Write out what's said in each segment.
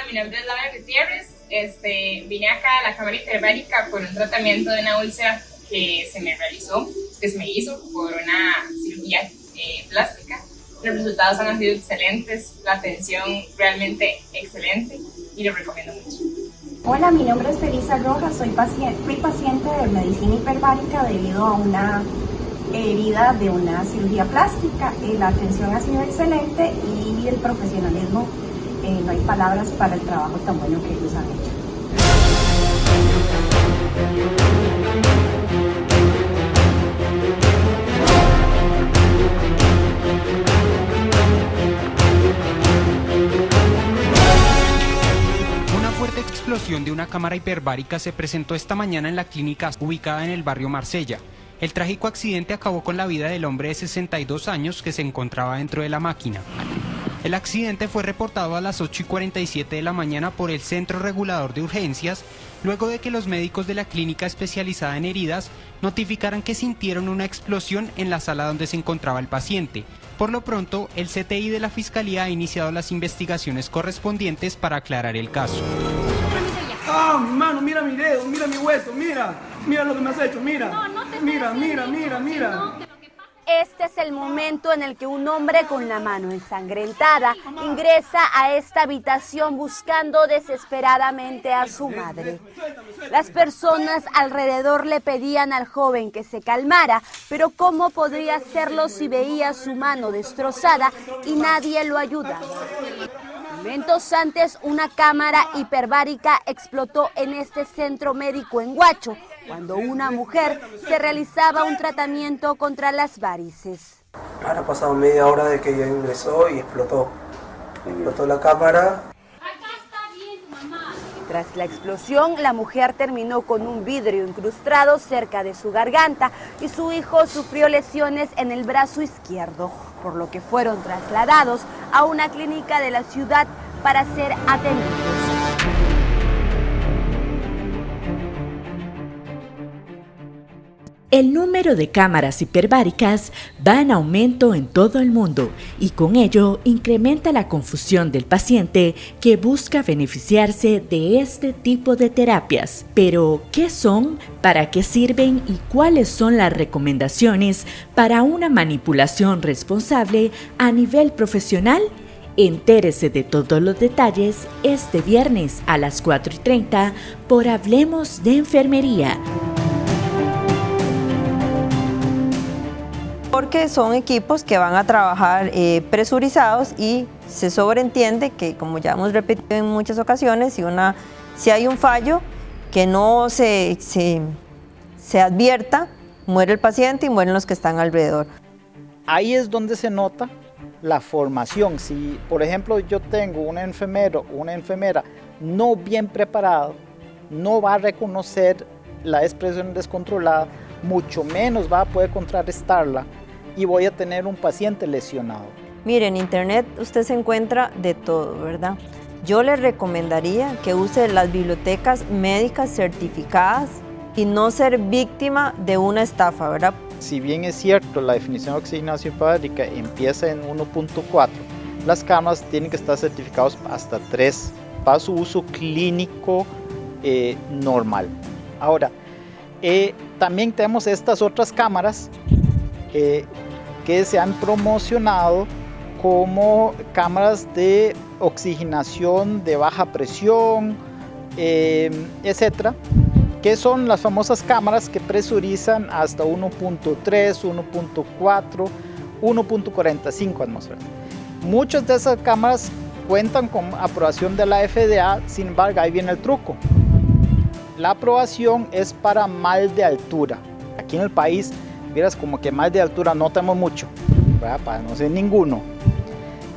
mi nombre es Laura Gutiérrez. Vine acá a la cámara hiperbárica por un tratamiento de una úlcera que se me hizo por una cirugía plástica. Los resultados han sido excelentes, la atención realmente excelente y lo recomiendo mucho. Hola, mi nombre es Felisa Rojas, fui paciente de medicina hiperbárica debido a una herida de una cirugía plástica. La atención ha sido excelente y el profesionalismo, no hay palabras para el trabajo tan bueno que ellos han hecho. Una fuerte explosión de una cámara hiperbárica se presentó esta mañana en la clínica ubicada en el barrio Marsella. El trágico accidente acabó con la vida del hombre de 62 años que se encontraba dentro de la máquina. El accidente fue reportado a las 8:47 de la mañana por el Centro Regulador de Urgencias, luego de que los médicos de la clínica especializada en heridas notificaran que sintieron una explosión en la sala donde se encontraba el paciente. Por lo pronto, el CTI de la Fiscalía ha iniciado las investigaciones correspondientes para aclarar el caso. ¡Ah, mi mano! Mira mi dedo, mira mi hueso, mira. Mira lo que me has hecho, mira. Mira. Este es el momento en el que un hombre con la mano ensangrentada ingresa a esta habitación buscando desesperadamente a su madre. Las personas alrededor le pedían al joven que se calmara, pero ¿cómo podría hacerlo si veía su mano destrozada y nadie lo ayudaba? Momentos antes, una cámara hiperbárica explotó en este centro médico en Huacho, cuando una mujer se realizaba un tratamiento contra las varices. Ahora ha pasado media hora de que ella ingresó y explotó la cámara. Tras la explosión, la mujer terminó con un vidrio incrustado cerca de su garganta y su hijo sufrió lesiones en el brazo izquierdo, por lo que fueron trasladados a una clínica de la ciudad para ser atendidos. El número de cámaras hiperbáricas va en aumento en todo el mundo y con ello incrementa la confusión del paciente que busca beneficiarse de este tipo de terapias. Pero, ¿qué son? ¿Para qué sirven? ¿Y cuáles son las recomendaciones para una manipulación responsable a nivel profesional? Entérese de todos los detalles este viernes a las 4:30 por Hablemos de Enfermería. Porque son equipos que van a trabajar presurizados y se sobreentiende que, como ya hemos repetido en muchas ocasiones, si hay un fallo que no se advierta, muere el paciente y mueren los que están alrededor. Ahí es donde se nota la formación. Si, por ejemplo, yo tengo un enfermero o una enfermera no bien preparado, no va a reconocer la expresión descontrolada, mucho menos va a poder contrarrestarla y voy a tener un paciente lesionado. Mire, en internet usted se encuentra de todo, ¿verdad? Yo le recomendaría que use las bibliotecas médicas certificadas y no ser víctima de una estafa, ¿verdad? Si bien es cierto, la definición de oxigenación hiperbárica empieza en 1.4, las cámaras tienen que estar certificadas hasta 3 para su uso clínico normal. Ahora, también tenemos estas otras cámaras que se han promocionado como cámaras de oxigenación de baja presión, etcétera, que son las famosas cámaras que presurizan hasta 1.3, 1.4, 1.45 atmósferas. Muchas de esas cámaras cuentan con aprobación de la FDA, sin embargo, ahí viene el truco. La aprobación es para mal de altura. Aquí en el país, vieras como que mal de altura no tenemos mucho, ¿verdad? Para no ser ninguno.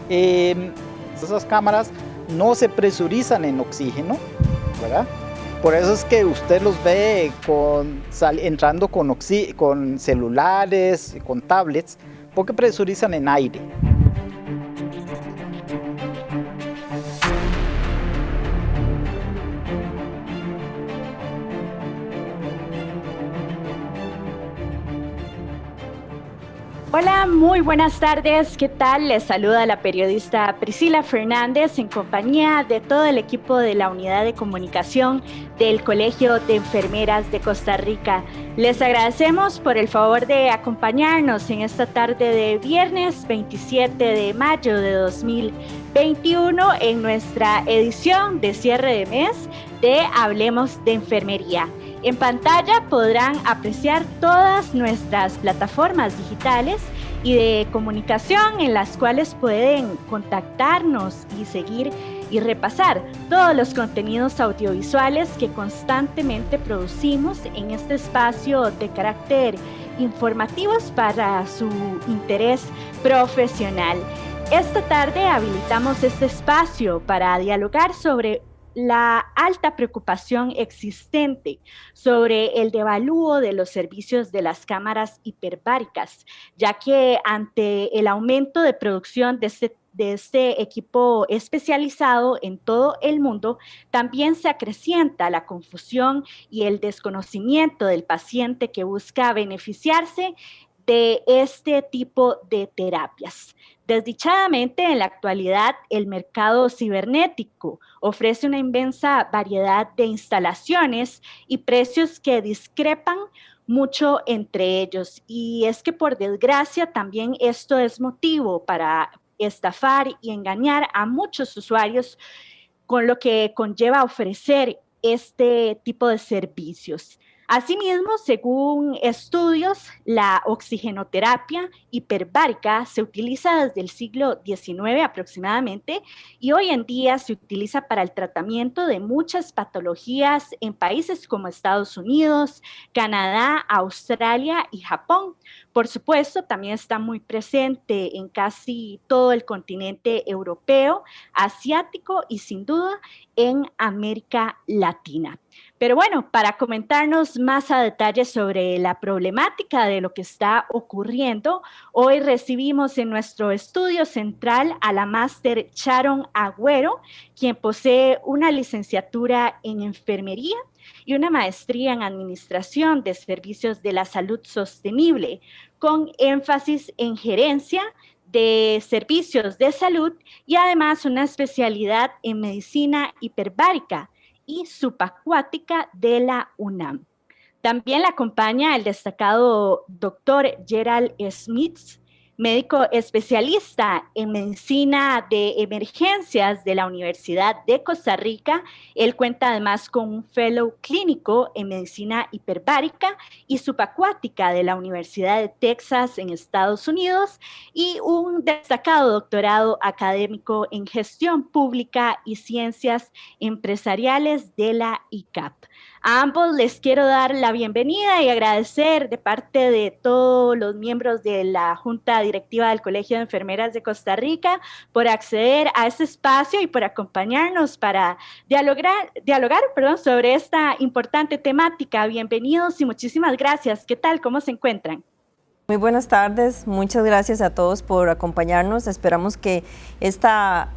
Esas cámaras no se presurizan en oxígeno, ¿verdad? Por eso es que usted los ve entrando con celulares, con tablets, porque presurizan en aire. Hola, muy buenas tardes. ¿Qué tal? Les saluda la periodista Priscila Fernández en compañía de todo el equipo de la Unidad de Comunicación del Colegio de Enfermeras de Costa Rica. Les agradecemos por el favor de acompañarnos en esta tarde de viernes 27 de mayo de 2021 en nuestra edición de cierre de mes de Hablemos de Enfermería. En pantalla podrán apreciar todas nuestras plataformas digitales y de comunicación en las cuales pueden contactarnos y seguir y repasar todos los contenidos audiovisuales que constantemente producimos en este espacio de carácter informativos para su interés profesional. Esta tarde habilitamos este espacio para dialogar sobre la alta preocupación existente sobre el devalúo de los servicios de las cámaras hiperbáricas, ya que ante el aumento de producción de este equipo especializado en todo el mundo, también se acrecienta la confusión y el desconocimiento del paciente que busca beneficiarse de este tipo de terapias. Desdichadamente, en la actualidad, el mercado cibernético ofrece una inmensa variedad de instalaciones y precios que discrepan mucho entre ellos. Y es que, por desgracia, también esto es motivo para estafar y engañar a muchos usuarios, con lo que conlleva ofrecer este tipo de servicios. Asimismo, según estudios, la oxigenoterapia hiperbárica se utiliza desde el siglo XIX aproximadamente y hoy en día se utiliza para el tratamiento de muchas patologías en países como Estados Unidos, Canadá, Australia y Japón. Por supuesto, también está muy presente en casi todo el continente europeo, asiático y sin duda en América Latina. Pero bueno, para comentarnos más a detalle sobre la problemática de lo que está ocurriendo, hoy recibimos en nuestro estudio central a la máster Sharon Agüero, quien posee una licenciatura en enfermería y una maestría en administración de servicios de la salud sostenible, con énfasis en gerencia de servicios de salud y además una especialidad en medicina hiperbárica y subacuática de la UNAM. También la acompaña el destacado doctor Gerald Smith, médico especialista en medicina de emergencias de la Universidad de Costa Rica. Él cuenta además con un fellow clínico en medicina hiperbárica y subacuática de la Universidad de Texas en Estados Unidos y un destacado doctorado académico en gestión pública y ciencias empresariales de la ICAP. A ambos les quiero dar la bienvenida y agradecer de parte de todos los miembros de la Junta Directiva del Colegio de Enfermeras de Costa Rica por acceder a este espacio y por acompañarnos para dialogar sobre esta importante temática. Bienvenidos y muchísimas gracias. ¿Qué tal? ¿Cómo se encuentran? Muy buenas tardes. Muchas gracias a todos por acompañarnos. Esperamos que esta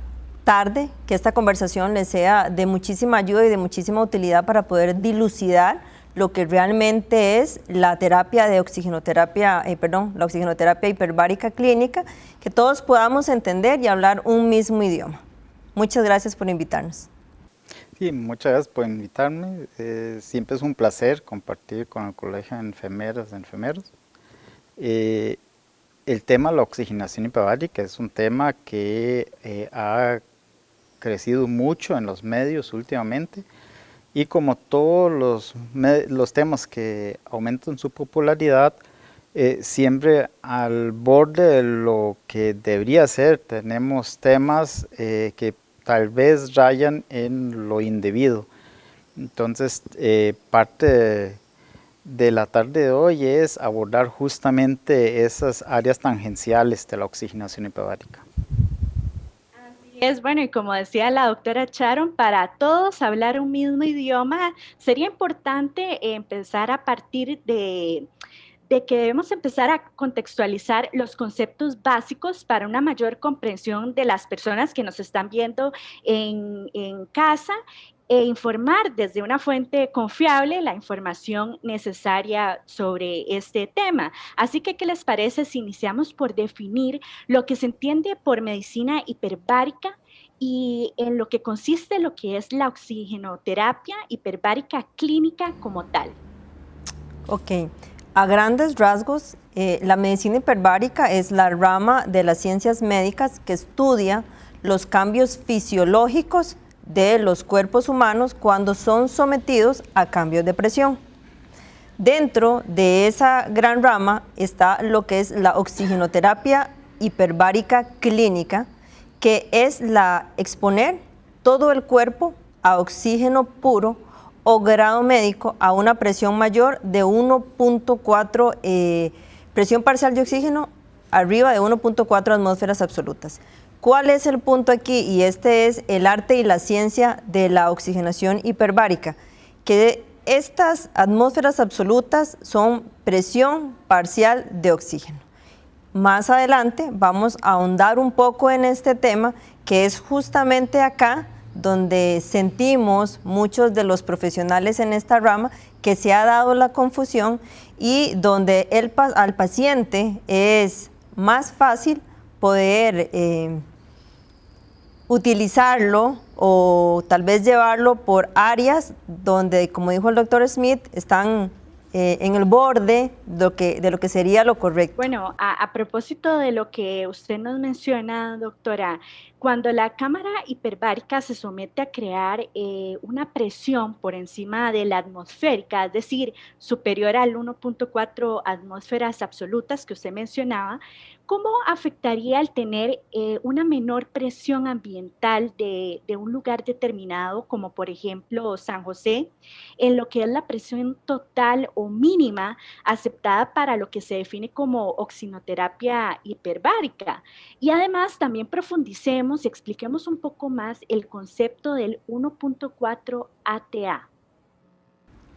conversación les sea de muchísima ayuda y de muchísima utilidad para poder dilucidar lo que realmente es la terapia de la oxigenoterapia hiperbárica clínica, que todos podamos entender y hablar un mismo idioma. Muchas gracias por invitarnos. Sí, muchas gracias por invitarme. Siempre es un placer compartir con el Colegio de Enfermeras y Enfermeros. El tema de la oxigenación hiperbárica es un tema que ha crecido mucho en los medios últimamente y como todos los temas que aumentan su popularidad, siempre al borde de lo que debería ser, tenemos temas que tal vez rayan en lo indebido. Entonces, parte de la tarde de hoy es abordar justamente esas áreas tangenciales de la oxigenación hiperbárica. Es bueno, y como decía la doctora Sharon, para todos hablar un mismo idioma, sería importante empezar a partir de que debemos empezar a contextualizar los conceptos básicos para una mayor comprensión de las personas que nos están viendo en casa e informar desde una fuente confiable la información necesaria sobre este tema. Así que, ¿qué les parece si iniciamos por definir lo que se entiende por medicina hiperbárica y en lo que consiste lo que es la oxigenoterapia hiperbárica clínica como tal? Ok, a grandes rasgos, la medicina hiperbárica es la rama de las ciencias médicas que estudia los cambios fisiológicos de los cuerpos humanos cuando son sometidos a cambios de presión. Dentro de esa gran rama está lo que es la oxigenoterapia hiperbárica clínica, que es la exponer todo el cuerpo a oxígeno puro o grado médico a una presión mayor de 1.4, presión parcial de oxígeno arriba de 1.4 atmósferas absolutas. ¿Cuál es el punto aquí? Y este es el arte y la ciencia de la oxigenación hiperbárica, que estas atmósferas absolutas son presión parcial de oxígeno. Más adelante vamos a ahondar un poco en este tema, que es justamente acá donde sentimos muchos de los profesionales en esta rama que se ha dado la confusión y donde al paciente es más fácil poder utilizarlo o tal vez llevarlo por áreas donde, como dijo el doctor Smith, están en el borde de lo que sería lo correcto. Bueno, a propósito de lo que usted nos menciona, doctora, cuando la cámara hiperbárica se somete a crear una presión por encima de la atmosférica, es decir, superior al 1.4 atmósferas absolutas que usted mencionaba, ¿cómo afectaría el tener una menor presión ambiental de un lugar determinado, como por ejemplo San José, en lo que es la presión total o mínima aceptada para lo que se define como oxigenoterapia hiperbárica? Y además también profundicemos y expliquemos un poco más el concepto del 1.4 ATA.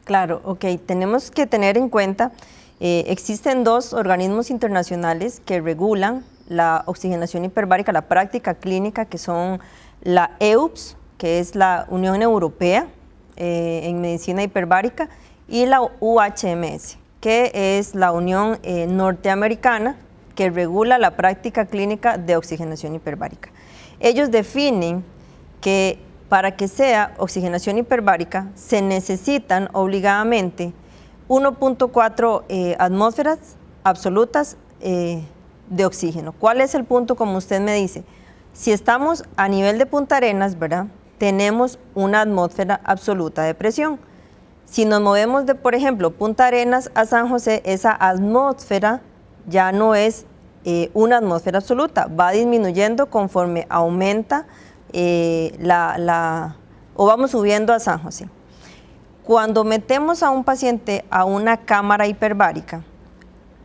Claro, ok, tenemos que tener en cuenta, existen dos organismos internacionales que regulan la oxigenación hiperbárica, la práctica clínica, que son la EUPS, que es la Unión Europea en Medicina Hiperbárica, y la UHMS, que es la Unión Norteamericana, que regula la práctica clínica de oxigenación hiperbárica. Ellos definen que para que sea oxigenación hiperbárica se necesitan obligadamente 1.4 atmósferas absolutas de oxígeno. ¿Cuál es el punto, como usted me dice? Si estamos a nivel de Punta Arenas, ¿verdad?, tenemos una atmósfera absoluta de presión. Si nos movemos de, por ejemplo, Punta Arenas a San José, esa atmósfera ya no es una atmósfera absoluta, va disminuyendo conforme aumenta o vamos subiendo a San José. Cuando metemos a un paciente a una cámara hiperbárica,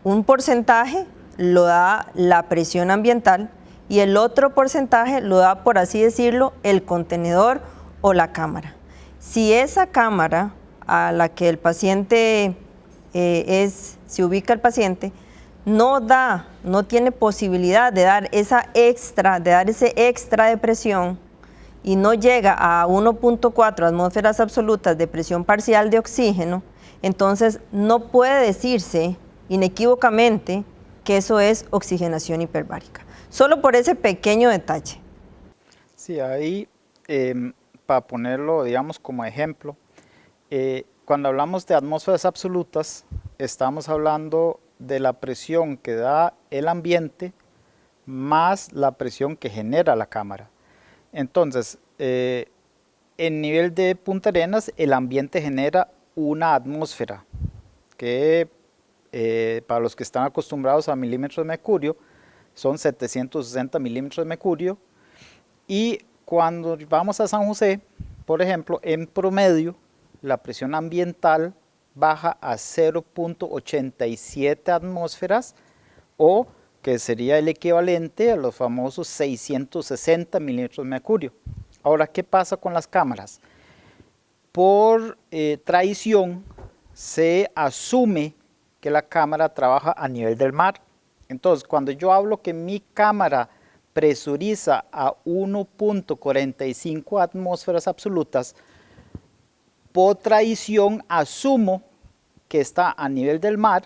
un porcentaje lo da la presión ambiental y el otro porcentaje lo da, por así decirlo, el contenedor o la cámara. Si esa cámara a la que el paciente se ubica el paciente, no tiene posibilidad de dar ese extra de presión y no llega a 1.4 atmósferas absolutas de presión parcial de oxígeno, entonces no puede decirse inequívocamente que eso es oxigenación hiperbárica, solo por ese pequeño detalle. Sí, ahí, para ponerlo, digamos, como ejemplo, cuando hablamos de atmósferas absolutas, estamos hablando de la presión que da el ambiente más la presión que genera la cámara. Entonces, en nivel de Punta Arenas, el ambiente genera una atmósfera que para los que están acostumbrados a milímetros de mercurio, son 760 milímetros de mercurio. Y cuando vamos a San José, por ejemplo, en promedio, la presión ambiental baja a 0.87 atmósferas, o que sería el equivalente a los famosos 660 milímetros de mercurio. Ahora, ¿qué pasa con las cámaras? Por tradición, se asume que la cámara trabaja a nivel del mar. Entonces, cuando yo hablo que mi cámara presuriza a 1.45 atmósferas absolutas, por tradición asumo que está a nivel del mar,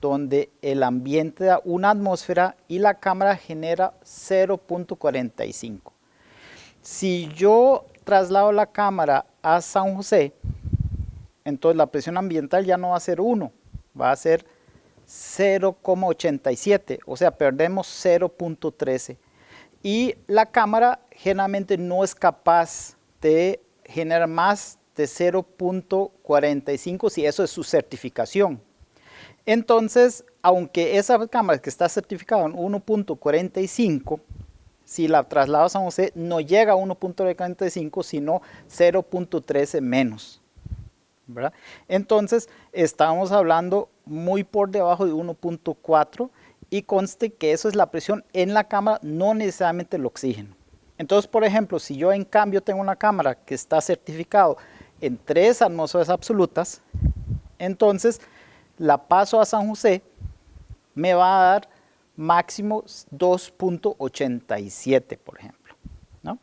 donde el ambiente da una atmósfera y la cámara genera 0.45. Si yo traslado la cámara a San José, entonces la presión ambiental ya no va a ser 1, va a ser 0,87, o sea, perdemos 0.13. Y la cámara generalmente no es capaz de generar más de 0.45 si eso es su certificación. Entonces, aunque esa cámara que está certificada en 1.45, si la traslado a San José, no llega a 1.45, sino 0.13 menos, ¿verdad? Entonces, estamos hablando muy por debajo de 1.4 y conste que eso es la presión en la cámara, no necesariamente el oxígeno. Entonces, por ejemplo, si yo en cambio tengo una cámara que está certificado en 3 atmósferas absolutas, entonces la paso a San José, me va a dar máximo 2.87, por ejemplo, ¿no?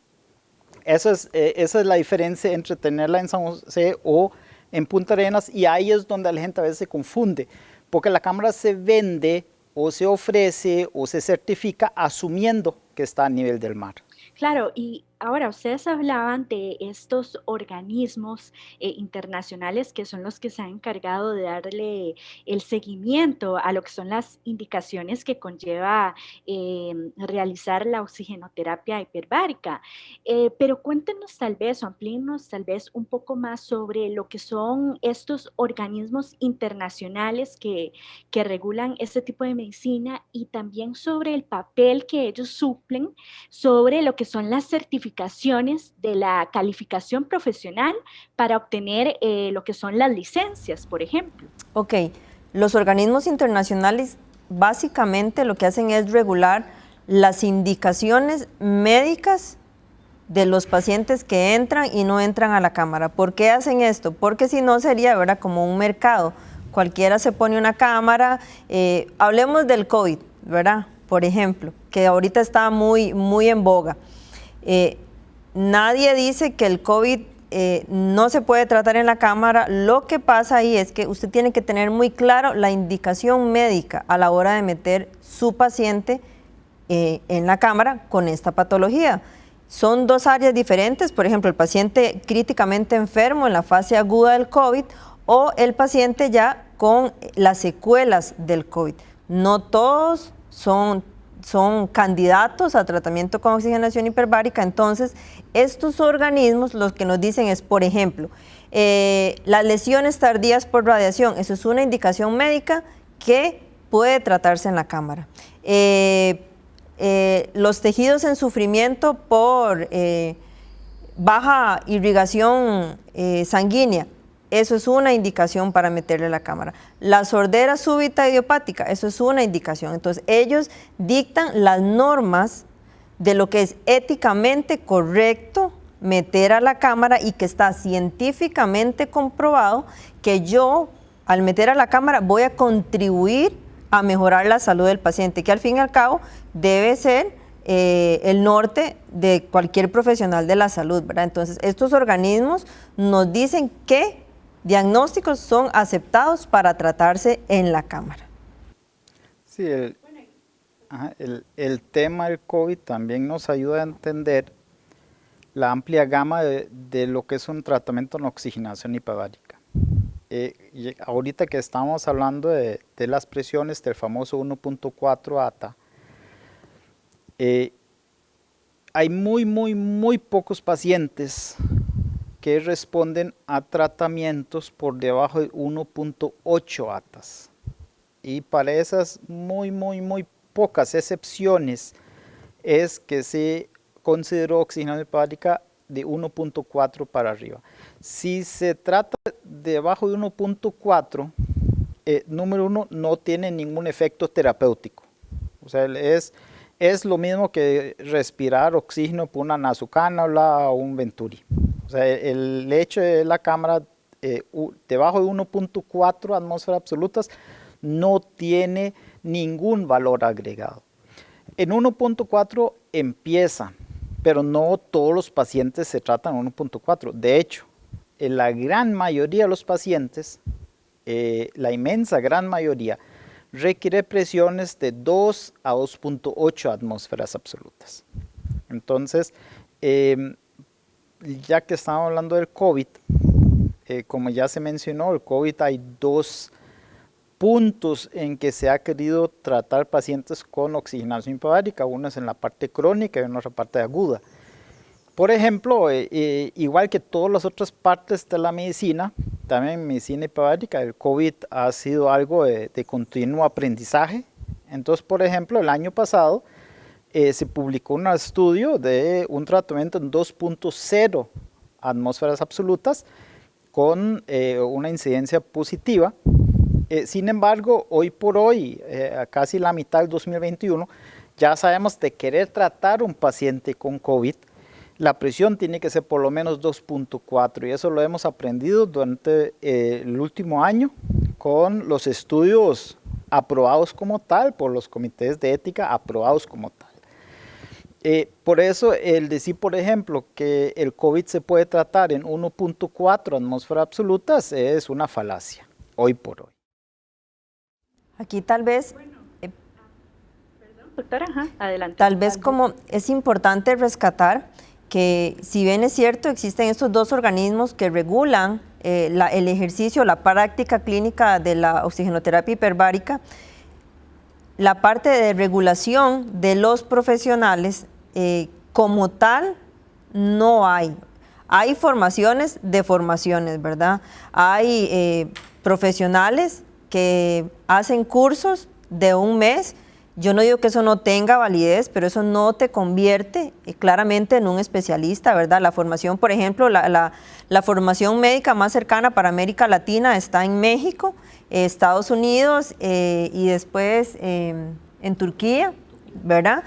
Esa es la diferencia entre tenerla en San José o en Punta Arenas, y ahí es donde la gente a veces se confunde, porque la cámara se vende o se ofrece o se certifica asumiendo que está a nivel del mar. Claro, y ahora ustedes hablaban de estos organismos internacionales que son los que se han encargado de darle el seguimiento a lo que son las indicaciones que conlleva realizar la oxigenoterapia hiperbárica. Pero cuéntenos tal vez o amplíenos tal vez un poco más sobre lo que son estos organismos internacionales que regulan este tipo de medicina y también sobre el papel que ellos suplen sobre lo que son las certificaciones de la calificación profesional para obtener lo que son las licencias, por ejemplo. Ok, los organismos internacionales básicamente lo que hacen es regular las indicaciones médicas de los pacientes que entran y no entran a la cámara. ¿Por qué hacen esto? Porque si no sería, ¿verdad?, como un mercado. Cualquiera se pone una cámara, hablemos del COVID, ¿verdad?, por ejemplo, que ahorita está muy en boga. Nadie dice que el COVID no se puede tratar en la cámara. Lo que pasa ahí es que usted tiene que tener muy claro la indicación médica a la hora de meter su paciente en la cámara con esta patología. Son 2 áreas diferentes, por ejemplo, el paciente críticamente enfermo en la fase aguda del COVID o el paciente ya con las secuelas del COVID. No todos son candidatos a tratamiento con oxigenación hiperbárica. Entonces, estos organismos los que nos dicen es, por ejemplo, las lesiones tardías por radiación, eso es una indicación médica que puede tratarse en la cámara. Los tejidos en sufrimiento por baja irrigación sanguínea, eso es una indicación para meterle la cámara. La sordera súbita idiopática, eso es una indicación. Entonces, ellos dictan las normas de lo que es éticamente correcto meter a la cámara y que está científicamente comprobado que yo, al meter a la cámara, voy a contribuir a mejorar la salud del paciente, que al fin y al cabo debe ser el norte de cualquier profesional de la salud, ¿verdad? Entonces, estos organismos nos dicen que diagnósticos son aceptados para tratarse en la cámara. Sí, el tema del COVID también nos ayuda a entender la amplia gama de lo que es un tratamiento en oxigenación hiperbárica. Ahorita que estamos hablando de las presiones del famoso 1.4 ATA, hay muy pocos pacientes que responden a tratamientos por debajo de 1.8 ATAs. Y para esas muy pocas excepciones es que se consideró oxigenación hiperbárica de 1.4 para arriba. Si se trata debajo de 1.4, número 1, no tiene ningún efecto terapéutico. O sea, es lo mismo que respirar oxígeno por una nasocanula o un Venturi. O sea, el hecho de la cámara debajo de 1.4 atmósferas absolutas no tiene ningún valor agregado. En 1.4 empieza, pero no todos los pacientes se tratan en 1.4. De hecho, la gran mayoría de los pacientes, la inmensa gran mayoría, requiere presiones de 2 a 2.8 atmósferas absolutas. Entonces, ya que estamos hablando del COVID, como ya se mencionó, el COVID hay 2 puntos en que se ha querido tratar pacientes con oxigenación hiperbárica. Uno es en la parte crónica y en otra parte aguda. Por ejemplo, igual que todas las otras partes de la medicina, también en medicina hiperbárica el COVID ha sido algo de continuo aprendizaje. Entonces, por ejemplo, el año pasado se publicó un estudio de un tratamiento en 2.0 atmósferas absolutas con una incidencia positiva. Sin embargo, hoy por hoy, a casi la mitad del 2021, ya sabemos de querer tratar un paciente con COVID, la presión tiene que ser por lo menos 2.4 y eso lo hemos aprendido durante el último año con los estudios aprobados como tal, por los comités de ética aprobados como tal. Por eso el decir, por ejemplo, que el COVID se puede tratar en 1.4 atmósferas absolutas es una falacia, hoy por hoy. Aquí tal vez, doctora, adelante. Tal vez como es importante rescatar que si bien es cierto, existen estos 2 organismos que regulan el ejercicio, la práctica clínica de la oxigenoterapia hiperbárica, la parte de regulación de los profesionales como tal no hay. Hay formaciones de formaciones, ¿verdad? Hay profesionales que hacen cursos de 1 mes. Yo no digo que eso no tenga validez, pero eso no te convierte claramente en un especialista, ¿verdad? La formación, por ejemplo, la formación médica más cercana para América Latina está en México, Estados Unidos y después en Turquía, ¿verdad?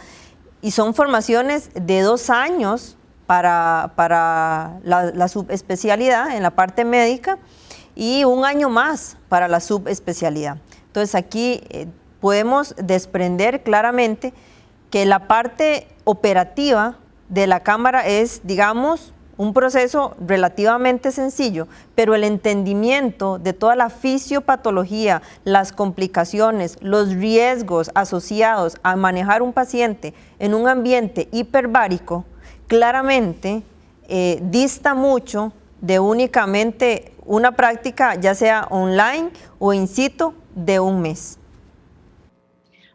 Y son formaciones de 2 años para la subespecialidad en la parte médica y 1 año más para la subespecialidad. Entonces aquí podemos desprender claramente que la parte operativa de la cámara es, digamos, un proceso relativamente sencillo, pero el entendimiento de toda la fisiopatología, las complicaciones, los riesgos asociados a manejar un paciente en un ambiente hiperbárico, claramente dista mucho de únicamente una práctica, ya sea online o in situ, de 1 mes.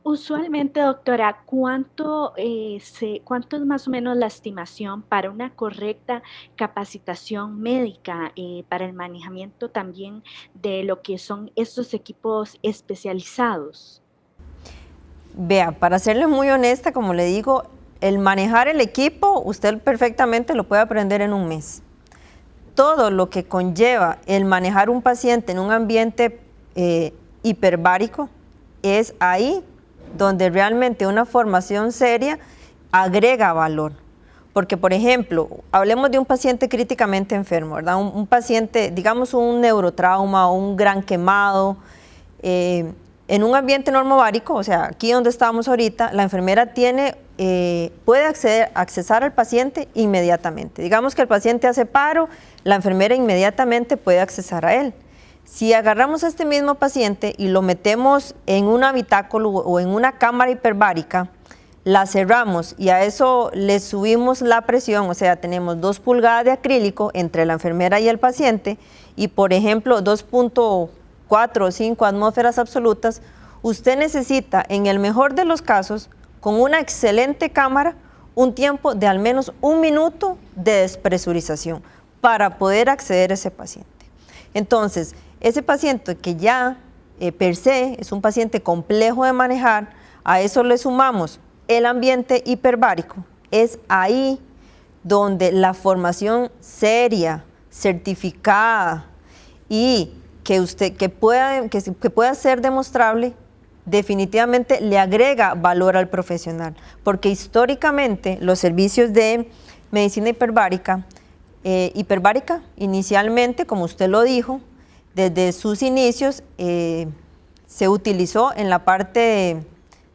Usualmente, doctora, ¿cuánto es más o menos la estimación para una correcta capacitación médica para el manejamiento también de lo que son estos equipos especializados? Vea, para serle muy honesta, como le digo, el manejar el equipo, usted perfectamente lo puede aprender en 1 mes. Todo lo que conlleva el manejar un paciente en un ambiente hiperbárico es ahí donde realmente una formación seria agrega valor. Porque, por ejemplo, hablemos de un paciente críticamente enfermo, ¿verdad? Un paciente, digamos un neurotrauma o un gran quemado, en un ambiente normovárico, o sea, aquí donde estamos ahorita, la enfermera puede accesar al paciente inmediatamente. Digamos que el paciente hace paro, la enfermera inmediatamente puede accesar a él. Si agarramos a este mismo paciente y lo metemos en un habitáculo o en una cámara hiperbárica, la cerramos y a eso le subimos la presión, o sea, tenemos 2 pulgadas de acrílico entre la enfermera y el paciente y, por ejemplo, 2.4 o 5 atmósferas absolutas, usted necesita, en el mejor de los casos, con una excelente cámara, un tiempo de al menos 1 minuto de despresurización para poder acceder a ese paciente. Entonces, ese paciente que ya per se es un paciente complejo de manejar, a eso le sumamos el ambiente hiperbárico, es ahí donde la formación seria, certificada y que pueda ser demostrable, definitivamente le agrega valor al profesional, porque históricamente los servicios de medicina hiperbárica inicialmente, como usted lo dijo, desde sus inicios se utilizó en la parte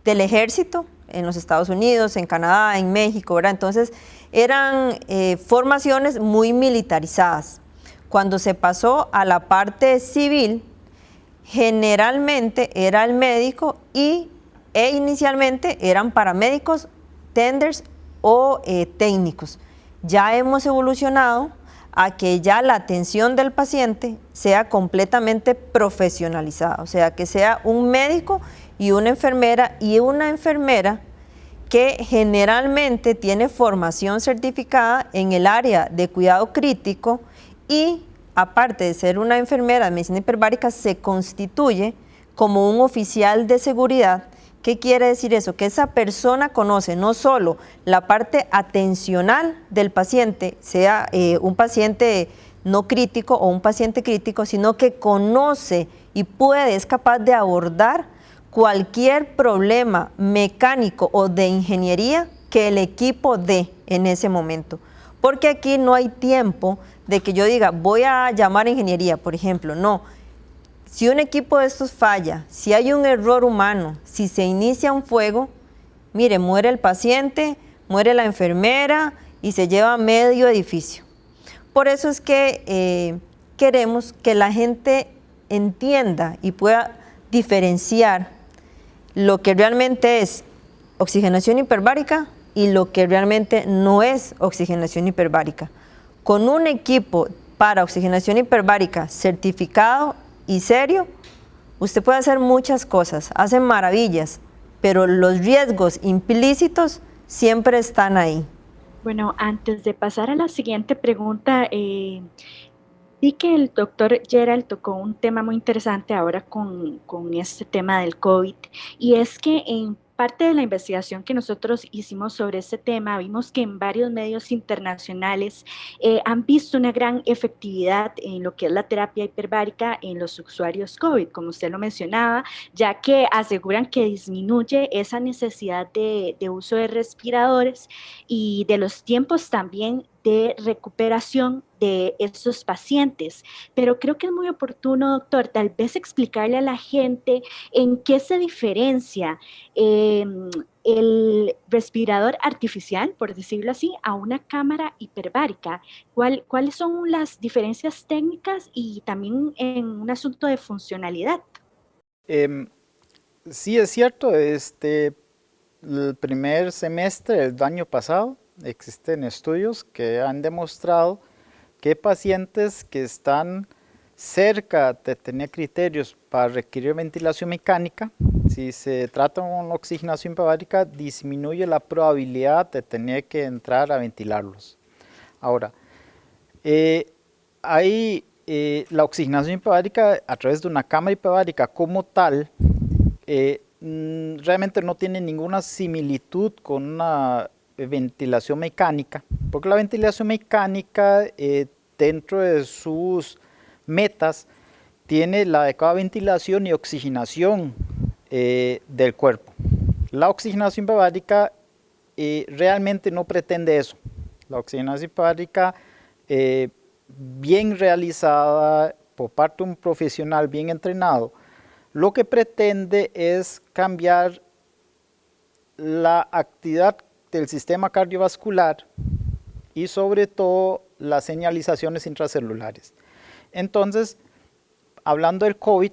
del ejército, en los Estados Unidos, en Canadá, en México, ¿verdad? Entonces eran formaciones muy militarizadas. Cuando se pasó a la parte civil, generalmente era el médico e inicialmente eran paramédicos, tenders o técnicos. Ya hemos evolucionado a que ya la atención del paciente sea completamente profesionalizada, o sea, que sea un médico y una enfermera que generalmente tiene formación certificada en el área de cuidado crítico y aparte de ser una enfermera de medicina hiperbárica, se constituye como un oficial de seguridad. ¿Qué quiere decir eso? Que esa persona conoce no solo la parte atencional del paciente, sea un paciente no crítico o un paciente crítico, sino que conoce y es capaz de abordar cualquier problema mecánico o de ingeniería que el equipo dé en ese momento. Porque aquí no hay tiempo de que yo diga, voy a llamar a ingeniería, por ejemplo, no. Si un equipo de estos falla, si hay un error humano, si se inicia un fuego, mire, muere el paciente, muere la enfermera y se lleva medio edificio. Por eso es que queremos que la gente entienda y pueda diferenciar lo que realmente es oxigenación hiperbárica y lo que realmente no es oxigenación hiperbárica. Con un equipo para oxigenación hiperbárica certificado y serio, usted puede hacer muchas cosas, hace maravillas, pero los riesgos implícitos siempre están ahí. Bueno, antes de pasar a la siguiente pregunta, vi que el doctor Gerald tocó un tema muy interesante ahora con este tema del COVID, y es que en parte de la investigación que nosotros hicimos sobre este tema, vimos que en varios medios internacionales han visto una gran efectividad en lo que es la terapia hiperbárica en los usuarios COVID, como usted lo mencionaba, ya que aseguran que disminuye esa necesidad de uso de respiradores y de los tiempos también de recuperación de estos pacientes. Pero creo que es muy oportuno, doctor, tal vez explicarle a la gente en qué se diferencia el respirador artificial, por decirlo así, a una cámara hiperbárica. ¿Cuáles son las diferencias técnicas y también en un asunto de funcionalidad? Sí, es cierto. El primer semestre del año pasado existen estudios que han demostrado que pacientes que están cerca de tener criterios para requerir ventilación mecánica, si se trata de una oxigenación hiperbárica, disminuye la probabilidad de tener que entrar a ventilarlos. Ahora, la oxigenación hiperbárica a través de una cámara hiperbárica como tal, realmente no tiene ninguna similitud con una ventilación mecánica, porque la ventilación mecánica dentro de sus metas tiene la adecuada ventilación y oxigenación del cuerpo. La oxigenación hiperbárica realmente no pretende eso. La oxigenación hiperbárica bien realizada por parte de un profesional bien entrenado, lo que pretende es cambiar la actividad del sistema cardiovascular y sobre todo las señalizaciones intracelulares. Entonces, hablando del COVID,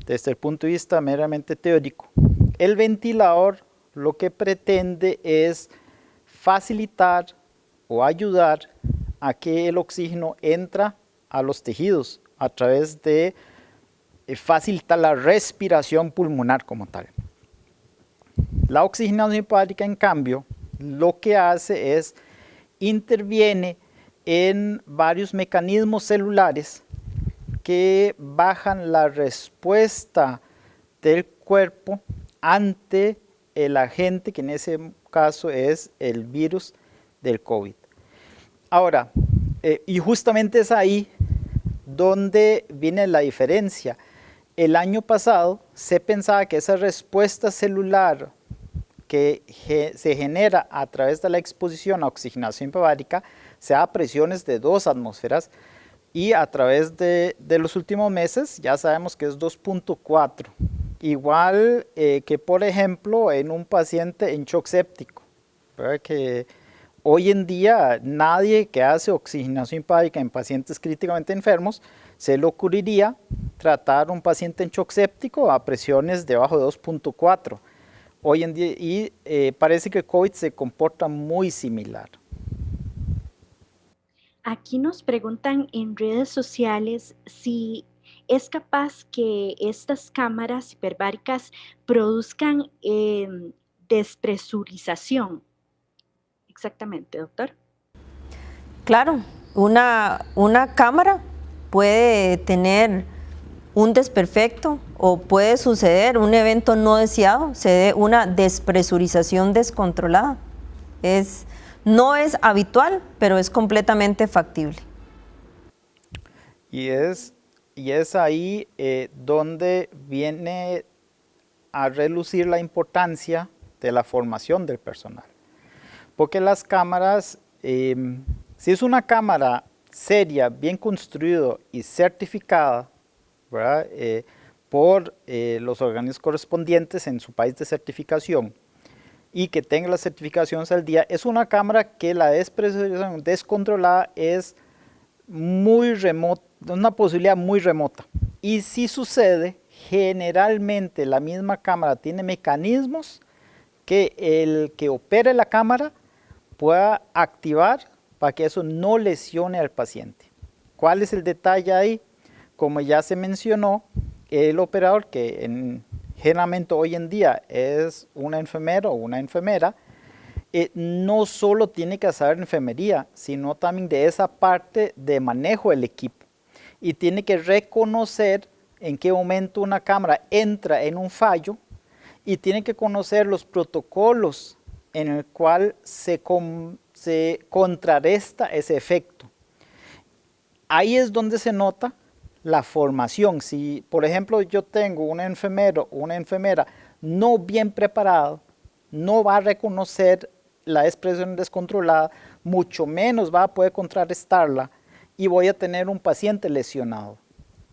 desde el punto de vista meramente teórico, el ventilador lo que pretende es facilitar o ayudar a que el oxígeno entra a los tejidos a través de facilitar la respiración pulmonar como tal. La oxigenación hiperbárica, en cambio, lo que hace es interviene en varios mecanismos celulares que bajan la respuesta del cuerpo ante el agente, que en ese caso es el virus del COVID. Ahora, y justamente es ahí donde viene la diferencia. El año pasado se pensaba que esa respuesta celular que se genera a través de la exposición a oxigenación hiperbárica se da a presiones de 2 atmósferas y a través de los últimos meses ya sabemos que es 2.4. Igual que por ejemplo en un paciente en shock séptico, Hoy en día nadie que hace oxigenación hipovárica en pacientes críticamente enfermos se le ocurriría tratar a un paciente en shock séptico a presiones debajo de 2.4. Hoy en día, y parece que COVID se comporta muy similar. Aquí nos preguntan en redes sociales si es capaz que estas cámaras hiperbáricas produzcan despresurización. Exactamente, doctor. Claro, una cámara puede tener un desperfecto o puede suceder un evento no deseado, se dé una despresurización descontrolada. No es habitual, pero es completamente factible. Y es ahí donde viene a relucir la importancia de la formación del personal. Porque las cámaras, si es una cámara seria, bien construida y certificada, ¿verdad? Por los organismos correspondientes en su país de certificación, y que tenga las certificaciones al día, es una cámara que la despresurización descontrolada es muy remota, una posibilidad muy remota. Y si sucede, generalmente la misma cámara tiene mecanismos que el que opere la cámara pueda activar para que eso no lesione al paciente. ¿Cuál es el detalle ahí? Como ya se mencionó, el operador, que generalmente hoy en día es una enfermera o una enfermera, no solo tiene que saber enfermería, sino también de esa parte de manejo del equipo. Y tiene que reconocer en qué momento una cámara entra en un fallo y tiene que conocer los protocolos en el cual se contrarresta ese efecto. Ahí es donde se nota la formación. Si, por ejemplo, yo tengo un enfermero o una enfermera no bien preparado, no va a reconocer la expresión descontrolada, mucho menos va a poder contrarrestarla y voy a tener un paciente lesionado.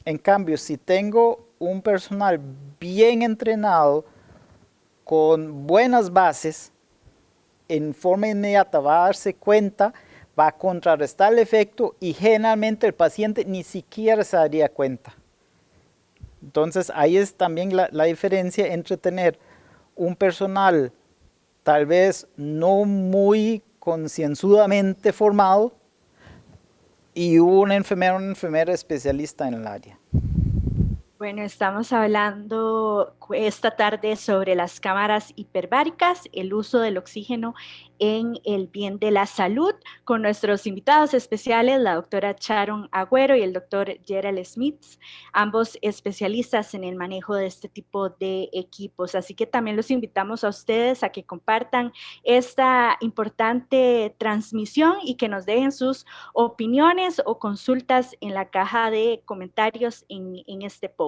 En cambio, si tengo un personal bien entrenado, con buenas bases, en forma inmediata va a darse cuenta, va a contrarrestar el efecto y generalmente el paciente ni siquiera se daría cuenta. Entonces ahí es también la diferencia entre tener un personal tal vez no muy concienzudamente formado y una enfermera especialista en el área. Bueno, estamos hablando esta tarde sobre las cámaras hiperbáricas, el uso del oxígeno en el bien de la salud, con nuestros invitados especiales, la doctora Sharon Agüero y el doctor Gerald Smith, ambos especialistas en el manejo de este tipo de equipos. Así que también los invitamos a ustedes a que compartan esta importante transmisión y que nos dejen sus opiniones o consultas en la caja de comentarios en este post.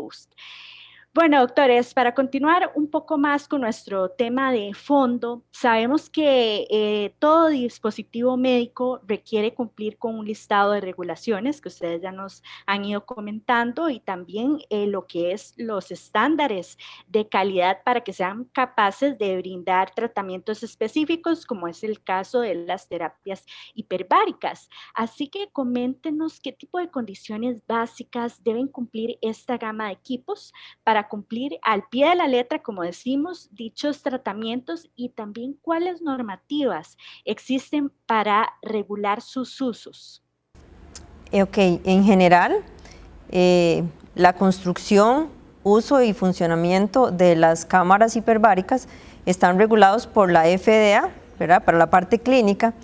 Bueno, doctores, para continuar un poco más con nuestro tema de fondo, sabemos que todo dispositivo médico requiere cumplir con un listado de regulaciones que ustedes ya nos han ido comentando y también lo que es los estándares de calidad para que sean capaces de brindar tratamientos específicos, como es el caso de las terapias hiperbáricas. Así que coméntenos qué tipo de condiciones básicas deben cumplir esta gama de equipos para cumplir al pie de la letra, como decimos, dichos tratamientos y también cuáles normativas existen para regular sus usos. Ok, en general, la construcción, uso y funcionamiento de las cámaras hiperbáricas están regulados por la FDA, ¿verdad?, para la parte clínica,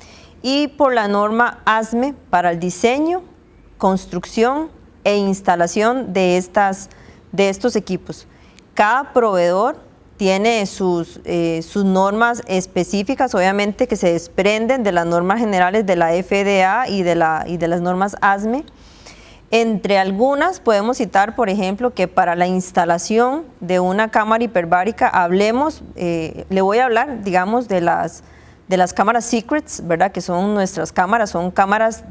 y por la norma ASME para el diseño, construcción e instalación de estos equipos. Cada proveedor tiene sus normas específicas, obviamente que se desprenden de las normas generales de la FDA y de las normas ASME. Entre algunas podemos citar, por ejemplo, que para la instalación de una cámara hiperbárica le voy a hablar, digamos, de las cámaras Secrets, ¿verdad?, que son nuestras cámaras, son cámaras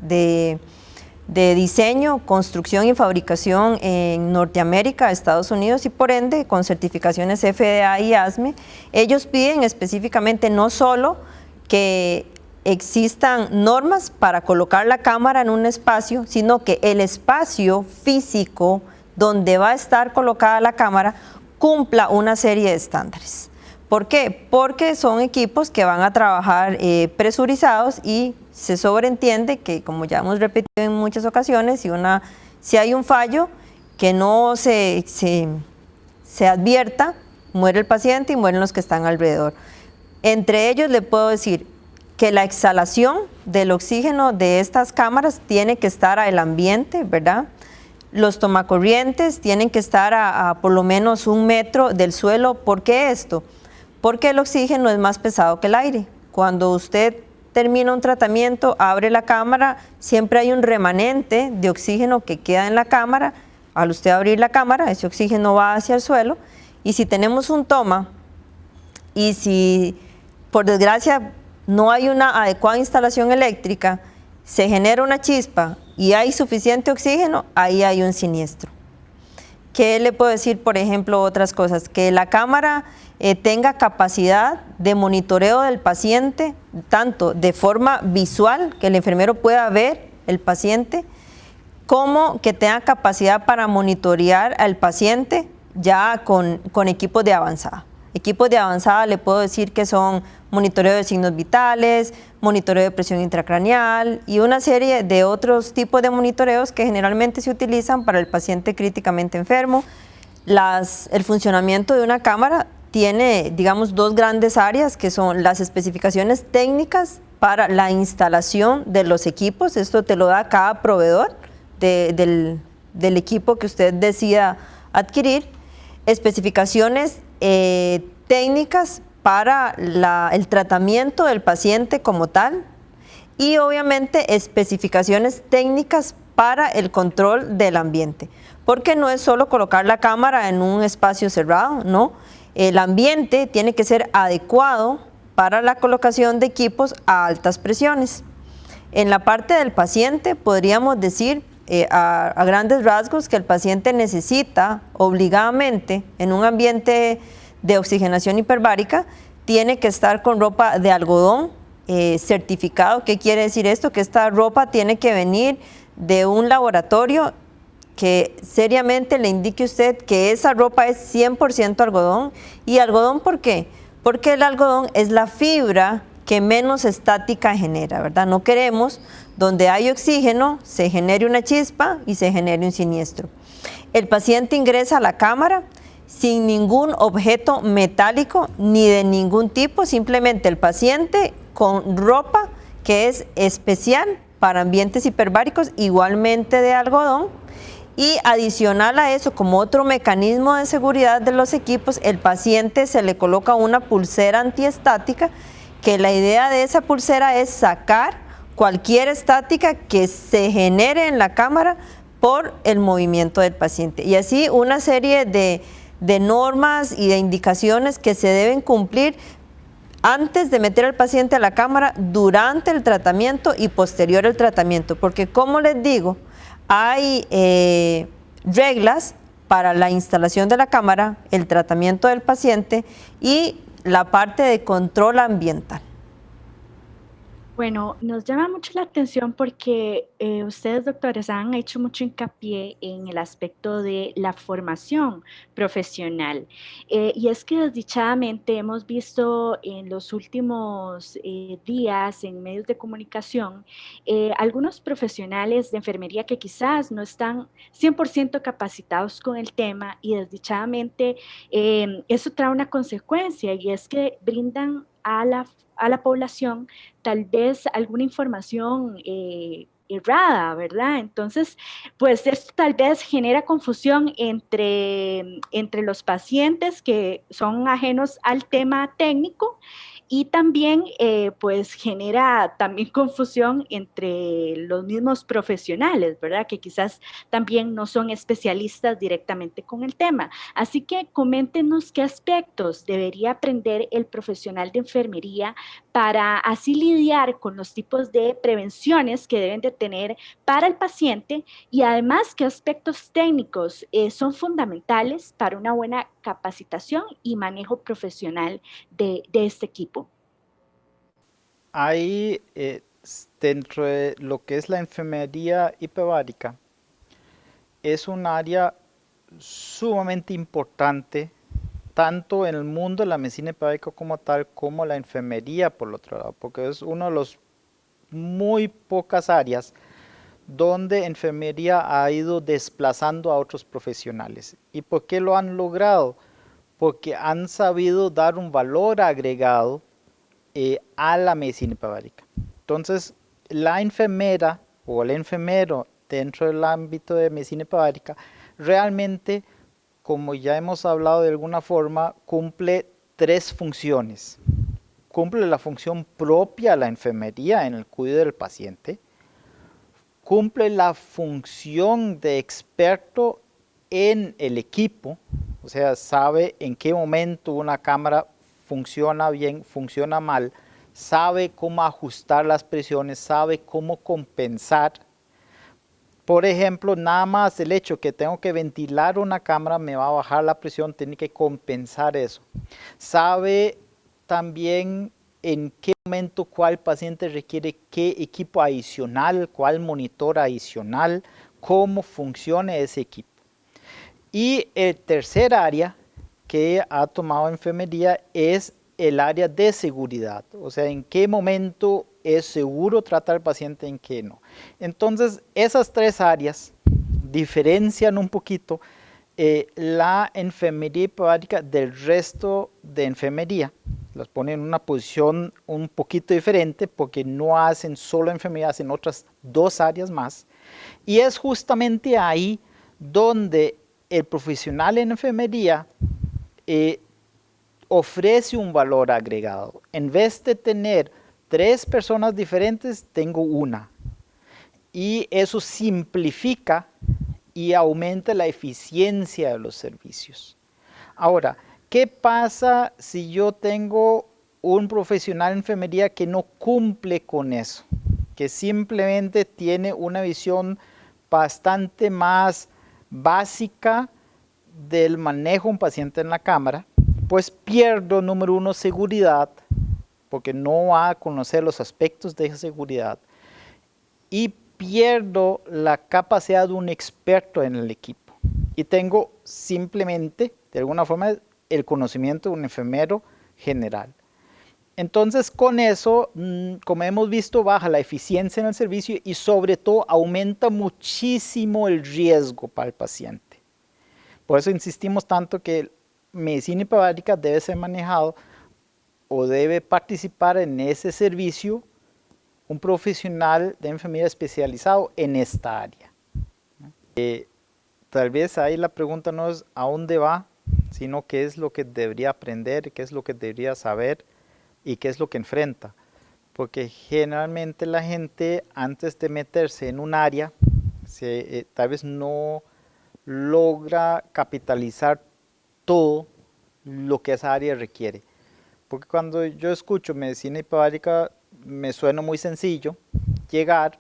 de diseño, construcción y fabricación en Norteamérica, Estados Unidos y por ende con certificaciones FDA y ASME. Ellos piden específicamente no solo que existan normas para colocar la cámara en un espacio, sino que el espacio físico donde va a estar colocada la cámara cumpla una serie de estándares. ¿Por qué? Porque son equipos que van a trabajar presurizados y se sobreentiende que, como ya hemos repetido en muchas ocasiones, si hay un fallo que no se advierta, muere el paciente y mueren los que están alrededor. Entre ellos le puedo decir que la exhalación del oxígeno de estas cámaras tiene que estar al ambiente, ¿verdad? Los tomacorrientes tienen que estar a por lo menos 1 metro del suelo. ¿Por qué esto? Porque el oxígeno es más pesado que el aire. Cuando usted termina un tratamiento, abre la cámara, siempre hay un remanente de oxígeno que queda en la cámara. Al usted abrir la cámara, ese oxígeno va hacia el suelo, y si tenemos un toma y si por desgracia no hay una adecuada instalación eléctrica, se genera una chispa y hay suficiente oxígeno, ahí hay un siniestro. ¿Qué le puedo decir? Por ejemplo, otras cosas, que la cámara tenga capacidad de monitoreo del paciente, tanto de forma visual, que el enfermero pueda ver el paciente, como que tenga capacidad para monitorear al paciente ya con equipos de avanzada. Equipos de avanzada le puedo decir que son monitoreo de signos vitales, monitoreo de presión intracraneal y una serie de otros tipos de monitoreos que generalmente se utilizan para el paciente críticamente enfermo. El funcionamiento de una cámara tiene, digamos, 2 grandes áreas, que son las especificaciones técnicas para la instalación de los equipos. Esto te lo da cada proveedor del equipo que usted decida adquirir. Especificaciones técnicas para el tratamiento del paciente como tal, y obviamente especificaciones técnicas para el control del ambiente, porque no es solo colocar la cámara en un espacio cerrado, no, el ambiente tiene que ser adecuado para la colocación de equipos a altas presiones. En la parte del paciente podríamos decir a grandes rasgos que el paciente necesita obligadamente, en un ambiente de oxigenación hiperbárica, tiene que estar con ropa de algodón certificado. ¿Qué quiere decir esto? Que esta ropa tiene que venir de un laboratorio que seriamente le indique a usted que esa ropa es 100% algodón. ¿Y algodón por qué? Porque el algodón es la fibra que menos estática genera, ¿verdad? No queremos donde hay oxígeno se genere una chispa y se genere un siniestro. El paciente ingresa a la cámara sin ningún objeto metálico ni de ningún tipo, simplemente el paciente con ropa que es especial para ambientes hiperbáricos, igualmente de algodón, y adicional a eso, como otro mecanismo de seguridad de los equipos, el paciente se le coloca una pulsera antiestática, que la idea de esa pulsera es sacar cualquier estática que se genere en la cámara por el movimiento del paciente. Y así una serie de normas y de indicaciones que se deben cumplir antes de meter al paciente a la cámara, durante el tratamiento y posterior al tratamiento. Porque, como les digo, hay reglas para la instalación de la cámara, el tratamiento del paciente y la parte de control ambiental. Bueno, nos llama mucho la atención porque ustedes, doctores, han hecho mucho hincapié en el aspecto de la formación profesional. Y es que desdichadamente hemos visto en los últimos días en medios de comunicación algunos profesionales de enfermería que quizás no están 100% capacitados con el tema, y desdichadamente eso trae una consecuencia, y es que brindan a la población tal vez alguna información errada, ¿verdad? Entonces, pues esto tal vez genera confusión entre los pacientes que son ajenos al tema técnico, y también pues genera también confusión entre los mismos profesionales, ¿verdad? Que quizás también no son especialistas directamente con el tema. Así que coméntenos qué aspectos debería aprender el profesional de enfermería para así lidiar con los tipos de prevenciones que deben de tener para el paciente, y además qué aspectos técnicos son fundamentales para una buena capacitación y manejo profesional de este equipo. Hay dentro de lo que es la enfermería hiperbárica, es un área sumamente importante, tanto en el mundo de la medicina hiperbárica como tal, como la enfermería por el otro lado, porque es una de las muy pocas áreas donde enfermería ha ido desplazando a otros profesionales. ¿Y por qué lo han logrado? Porque han sabido dar un valor agregado a la medicina hiperbárica. Entonces, la enfermera o el enfermero dentro del ámbito de medicina hiperbárica realmente, como ya hemos hablado de alguna forma, cumple 3 funciones. Cumple la función propia de la enfermería en el cuidado del paciente, cumple la función de experto en el equipo, o sea, sabe en qué momento una cámara funciona bien, funciona mal, sabe cómo ajustar las presiones, sabe cómo compensar. Por ejemplo, nada más el hecho que tengo que ventilar una cámara me va a bajar la presión, tiene que compensar eso. Sabe también en qué momento cuál paciente requiere qué equipo adicional, cuál monitor adicional, cómo funciona ese equipo. Y el tercer área que ha tomado enfermería es el área de seguridad, o sea, en qué momento es seguro tratar al paciente, en qué no. Entonces, esas 3 áreas diferencian un poquito la enfermería hiperbárica del resto de enfermería. Las ponen en una posición un poquito diferente porque no hacen solo enfermería, hacen otras 2 áreas más. Y es justamente ahí donde el profesional en enfermería ofrece un valor agregado. En vez de tener 3 personas diferentes, tengo una. Y eso simplifica y aumenta la eficiencia de los servicios. Ahora, ¿qué pasa si yo tengo un profesional en enfermería que no cumple con eso? Que simplemente tiene una visión bastante más básica del manejo de un paciente en la cámara, pues pierdo, número 1, seguridad, porque no va a conocer los aspectos de esa seguridad, y pierdo la capacidad de un experto en el equipo. Y tengo simplemente, de alguna forma, el conocimiento de un enfermero general. Entonces, con eso, como hemos visto, baja la eficiencia en el servicio y sobre todo aumenta muchísimo el riesgo para el paciente. Por eso insistimos tanto que medicina hiperbárica debe ser manejado o debe participar en ese servicio un profesional de enfermería especializado en esta área. Tal vez ahí la pregunta no es a dónde va, sino qué es lo que debería aprender, qué es lo que debería saber y qué es lo que enfrenta. Porque generalmente la gente, antes de meterse en un área, tal vez no logra capitalizar todo lo que esa área requiere. Porque cuando yo escucho medicina hiperbárica, me suena muy sencillo llegar,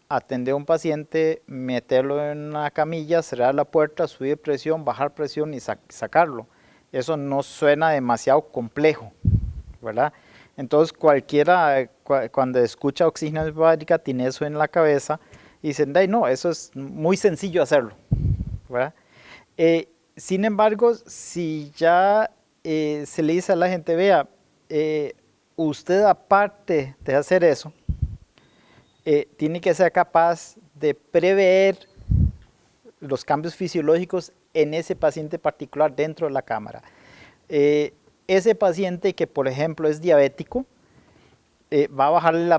atender a un paciente, meterlo en una camilla, cerrar la puerta, subir presión, bajar presión y sacarlo. Eso no suena demasiado complejo, ¿verdad? Entonces cualquiera cuando escucha oxigenación hiperbárica tiene eso en la cabeza y dicen, no, eso es muy sencillo hacerlo, ¿verdad? Sin embargo, si ya se le dice a la gente, vea, usted aparte de hacer eso, tiene que ser capaz de prever los cambios fisiológicos en ese paciente particular dentro de la cámara. Ese paciente que, por ejemplo, es diabético, ¿va a bajarle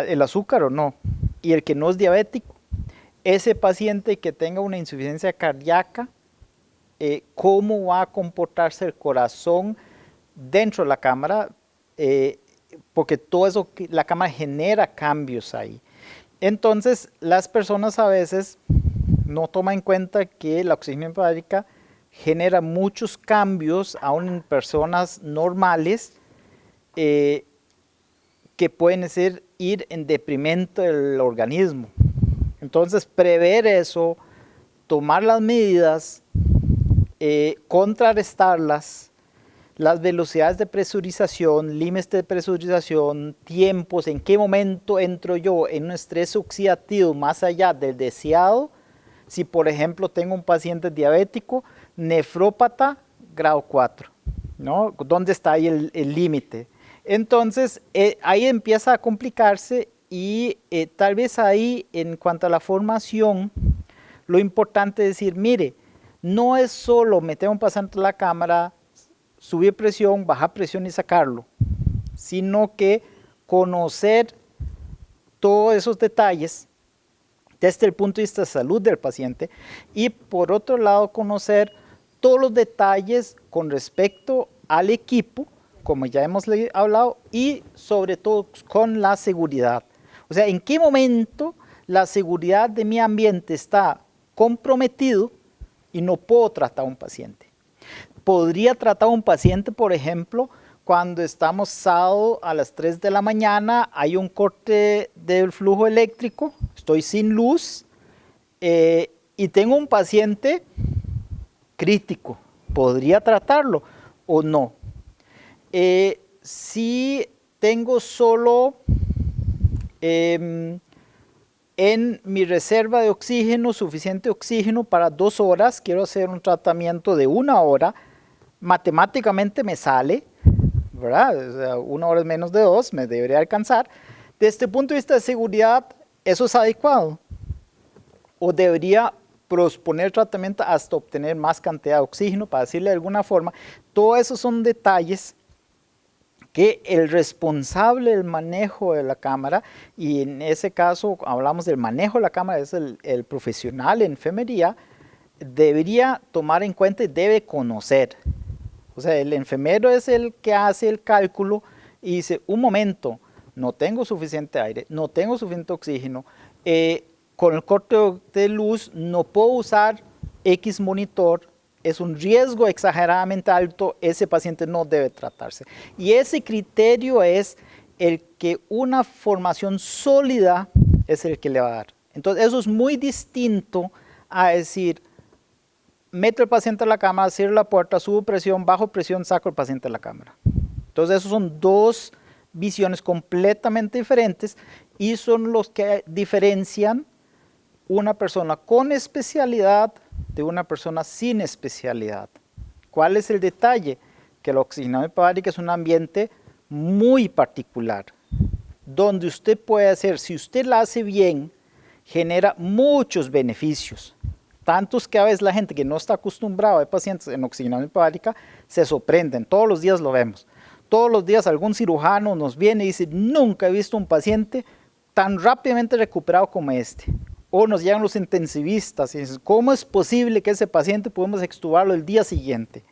el azúcar o no? Y el que no es diabético, ese paciente que tenga una insuficiencia cardíaca, ¿cómo va a comportarse el corazón dentro de la cámara? Porque todo eso, la cámara genera cambios ahí. Entonces, las personas a veces no toman en cuenta que la oxigenación hiperbárica genera muchos cambios aún en personas normales que pueden ir en detrimento del organismo. Entonces, prever eso, tomar las medidas, contrarrestarlas, las velocidades de presurización, límites de presurización, tiempos, en qué momento entro yo en un estrés oxidativo más allá del deseado. Si por ejemplo tengo un paciente diabético, nefrópata, grado 4, ¿no? ¿Dónde está ahí el límite? Entonces ahí empieza a complicarse y tal vez ahí en cuanto a la formación, lo importante es decir, mire, no es solo meter a un paciente en la cámara, subir presión, bajar presión y sacarlo, sino que conocer todos esos detalles desde el punto de vista de salud del paciente y por otro lado conocer todos los detalles con respecto al equipo, como ya hemos hablado, y sobre todo con la seguridad. O sea, en qué momento la seguridad de mi ambiente está comprometido y no puedo tratar a un paciente. Podría tratar a un paciente, por ejemplo, cuando estamos sábado a las 3 de la mañana, hay un corte del flujo eléctrico, estoy sin luz y tengo un paciente crítico. ¿Podría tratarlo o no? Si tengo solo en mi reserva de oxígeno, suficiente oxígeno para 2 horas, quiero hacer un tratamiento de 1 hora, matemáticamente me sale, ¿verdad? O sea, 1 hora es menos de 2, me debería alcanzar. Desde el punto de vista de seguridad, ¿eso es adecuado? ¿O debería posponer el tratamiento hasta obtener más cantidad de oxígeno, para decirle de alguna forma? Todos esos son detalles que el responsable del manejo de la cámara, y en ese caso hablamos del manejo de la cámara, es el profesional en enfermería, debería tomar en cuenta y debe conocer. O sea, el enfermero es el que hace el cálculo y dice, un momento, no tengo suficiente aire, no tengo suficiente oxígeno, con el corte de luz no puedo usar X monitor, es un riesgo exageradamente alto, ese paciente no debe tratarse. Y ese criterio es el que una formación sólida es el que le va a dar. Entonces eso es muy distinto a decir, meto el paciente a la cámara, cierro la puerta, subo presión, bajo presión, saco el paciente de la cámara. Entonces esos son 2 visiones completamente diferentes y son los que diferencian una persona con especialidad de una persona sin especialidad. ¿Cuál es el detalle? Que la oxigenación hiperbárica es un ambiente muy particular, donde usted puede hacer, si usted la hace bien, genera muchos beneficios. Tantos que a veces la gente que no está acostumbrada a ver pacientes en oxigenación hiperbárica se sorprenden, todos los días lo vemos. Todos los días algún cirujano nos viene y dice, nunca he visto un paciente tan rápidamente recuperado como este. O nos llegan los intensivistas y dicen, ¿cómo es posible que ese paciente podemos extubarlo el día siguiente?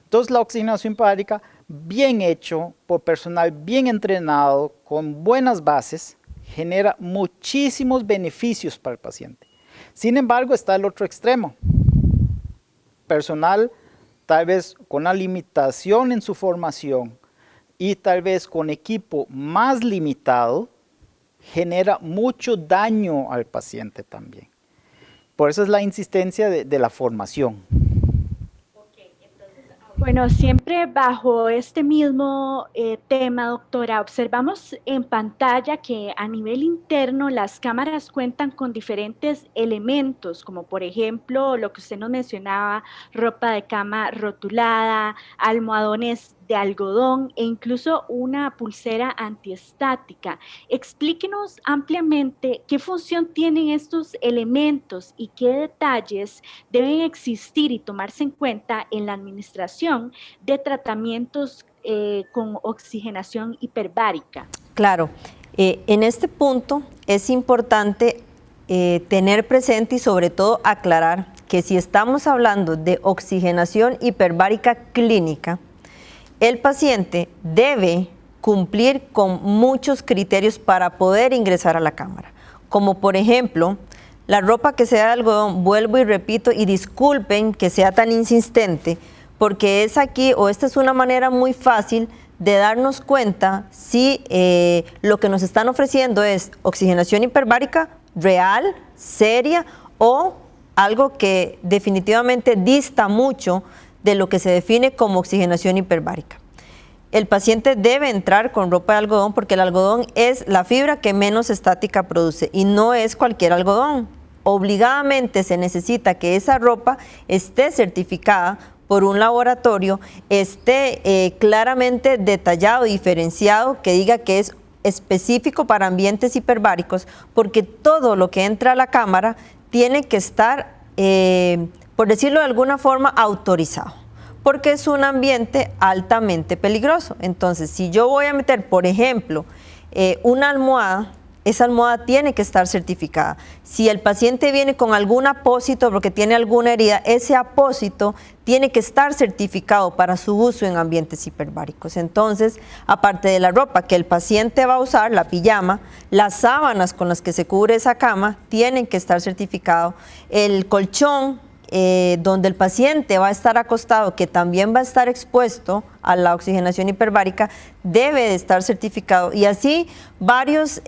Entonces la oxigenación hiperbárica, bien hecho, por personal bien entrenado, con buenas bases, genera muchísimos beneficios para el paciente. Sin embargo, está el otro extremo. Personal tal vez con una limitación en su formación y tal vez con equipo más limitado, genera mucho daño al paciente también. Por eso es la insistencia de la formación. Bueno, siempre bajo este mismo tema, doctora, observamos en pantalla que a nivel interno las cámaras cuentan con diferentes elementos, como por ejemplo lo que usted nos mencionaba, ropa de cama rotulada, almohadones de algodón e incluso una pulsera antiestática. Explíquenos ampliamente qué función tienen estos elementos y qué detalles deben existir y tomarse en cuenta en la administración de tratamientos con oxigenación hiperbárica. Claro, en este punto es importante tener presente y sobre todo aclarar que si estamos hablando de oxigenación hiperbárica clínica, el paciente debe cumplir con muchos criterios para poder ingresar a la cámara, como por ejemplo, la ropa que sea de algodón, vuelvo y repito, y disculpen que sea tan insistente, porque es aquí, o esta es una manera muy fácil de darnos cuenta si lo que nos están ofreciendo es oxigenación hiperbárica real, seria, o algo que definitivamente dista mucho de lo que se define como oxigenación hiperbárica. El paciente debe entrar con ropa de algodón porque el algodón es la fibra que menos estática produce y no es cualquier algodón. Obligadamente se necesita que esa ropa esté certificada por un laboratorio, esté claramente detallado, diferenciado, que diga que es específico para ambientes hiperbáricos, porque todo lo que entra a la cámara tiene que estar, por decirlo de alguna forma, autorizado, porque es un ambiente altamente peligroso. Entonces, si yo voy a meter, por ejemplo, una almohada, esa almohada tiene que estar certificada. Si el paciente viene con algún apósito porque tiene alguna herida, ese apósito tiene que estar certificado para su uso en ambientes hiperbáricos. Entonces, aparte de la ropa que el paciente va a usar, la pijama, las sábanas con las que se cubre esa cama tienen que estar certificados. El colchón donde el paciente va a estar acostado, que también va a estar expuesto a la oxigenación hiperbárica, debe de estar certificado. Y así varios,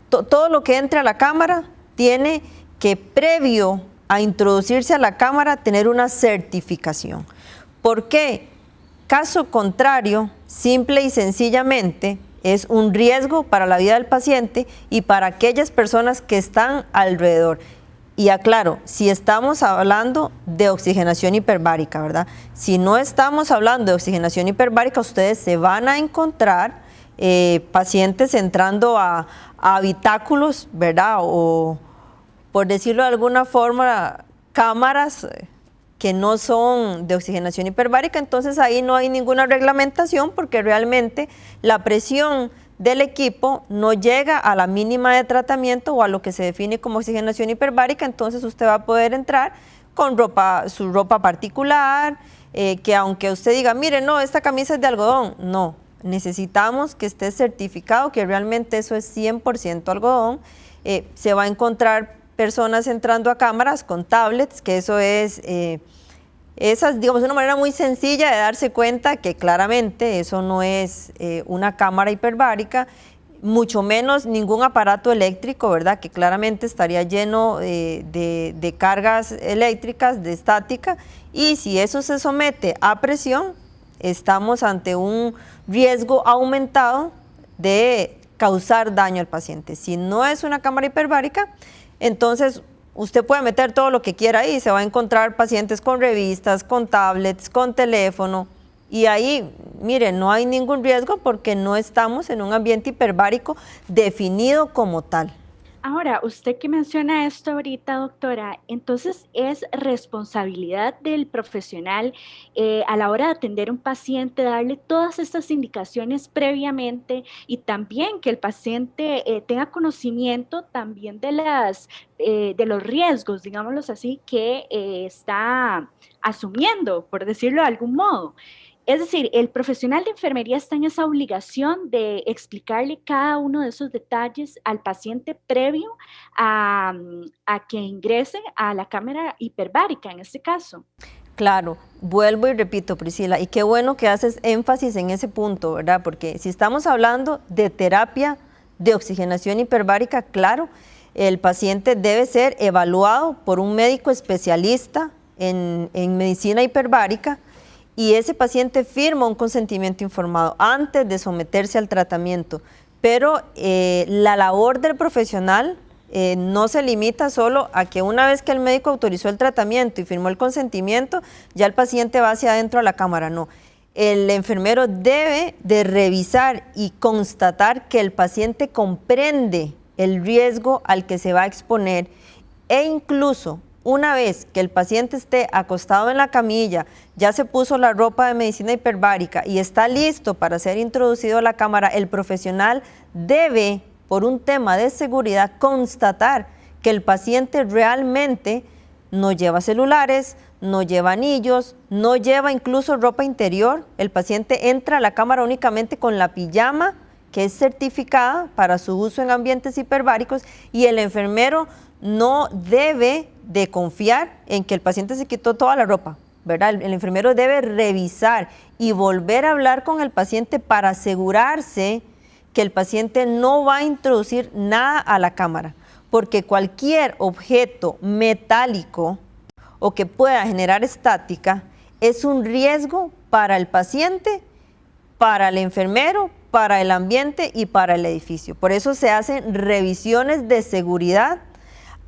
todo lo que entre a la cámara tiene que, previo a introducirse a la cámara, tener una certificación. ¿Por qué? Caso contrario, simple y sencillamente, es un riesgo para la vida del paciente y para aquellas personas que están alrededor. Y aclaro, si estamos hablando de oxigenación hiperbárica, ¿verdad? Si no estamos hablando de oxigenación hiperbárica, ustedes se van a encontrar pacientes entrando a habitáculos, ¿verdad? O, por decirlo de alguna forma, cámaras que no son de oxigenación hiperbárica. Entonces ahí no hay ninguna reglamentación porque realmente la presión del equipo no llega a la mínima de tratamiento o a lo que se define como oxigenación hiperbárica. Entonces usted va a poder entrar con su ropa particular, que aunque usted diga, mire, no, esta camisa es de algodón, no, necesitamos que esté certificado que realmente eso es 100% algodón. Se va a encontrar personas entrando a cámaras con tablets, que eso es... esa es, digamos, una manera muy sencilla de darse cuenta que claramente eso no es una cámara hiperbárica, mucho menos ningún aparato eléctrico, ¿verdad? Que claramente estaría lleno de cargas eléctricas, de estática, y si eso se somete a presión, estamos ante un riesgo aumentado de causar daño al paciente. Si no es una cámara hiperbárica, entonces usted puede meter todo lo que quiera ahí, se va a encontrar pacientes con revistas, con tablets, con teléfono, y ahí, mire, no hay ningún riesgo porque no estamos en un ambiente hiperbárico definido como tal. Ahora, usted que menciona esto ahorita, doctora, entonces es responsabilidad del profesional a la hora de atender a un paciente, darle todas estas indicaciones previamente y también que el paciente tenga conocimiento también de los riesgos, digámoslos así, que está asumiendo, por decirlo de algún modo. Es decir, el profesional de enfermería está en esa obligación de explicarle cada uno de esos detalles al paciente previo a que ingrese a la cámara hiperbárica, en este caso. Claro, vuelvo y repito, Priscila, y qué bueno que haces énfasis en ese punto, ¿verdad? Porque si estamos hablando de terapia de oxigenación hiperbárica, claro, el paciente debe ser evaluado por un médico especialista en medicina hiperbárica, y ese paciente firma un consentimiento informado antes de someterse al tratamiento. Pero la labor del profesional no se limita solo a que una vez que el médico autorizó el tratamiento y firmó el consentimiento, ya el paciente va hacia adentro a la cámara, no. El enfermero debe de revisar y constatar que el paciente comprende el riesgo al que se va a exponer, e incluso una vez que el paciente esté acostado en la camilla, ya se puso la ropa de medicina hiperbárica y está listo para ser introducido a la cámara, el profesional debe, por un tema de seguridad, constatar que el paciente realmente no lleva celulares, no lleva anillos, no lleva incluso ropa interior. El paciente entra a la cámara únicamente con la pijama, que es certificada para su uso en ambientes hiperbáricos, y el enfermero no debe de confiar en que el paciente se quitó toda la ropa, ¿verdad? El enfermero debe revisar y volver a hablar con el paciente para asegurarse que el paciente no va a introducir nada a la cámara, porque cualquier objeto metálico o que pueda generar estática es un riesgo para el paciente, para el enfermero, para el ambiente y para el edificio. Por eso se hacen revisiones de seguridad